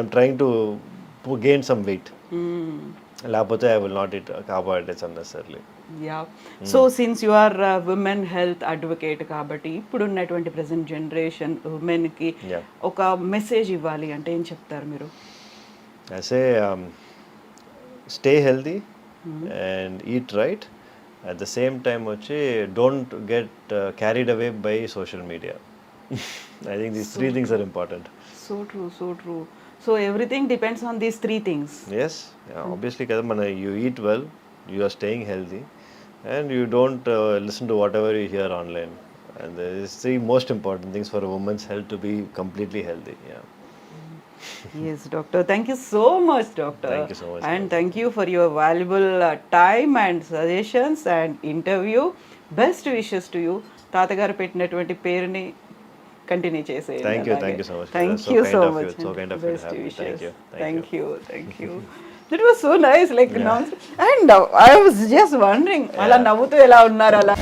I'm trying to gain some weight. Lapothe I will not eat carbohydrates unnecessarily. So since you are a women health advocate kabatti ippudu unnatuvanti present generation women ki oka message ivvali ante em cheptaru meeru? I say stay healthy and eat right. At the same time don't get carried away by social media. I think these 3 things are important. So true. So everything depends on these 3 things. Yes, obviously kada you eat well, you are staying healthy, and you don't listen to whatever you hear online. And these 3 most important things for a woman's health to be completely healthy. Yes, doctor. Thank you so much, doctor. Thank you so much. And thank you for your valuable time and suggestions and interview. Best wishes to you. Tatagaru pettinatuvanti peruni continue cheseyandi. Thank you so much. Thank you so much. So kind of you. Thank you. That was so nice, like and I was just wondering, ala navvutu ela unnaru ala.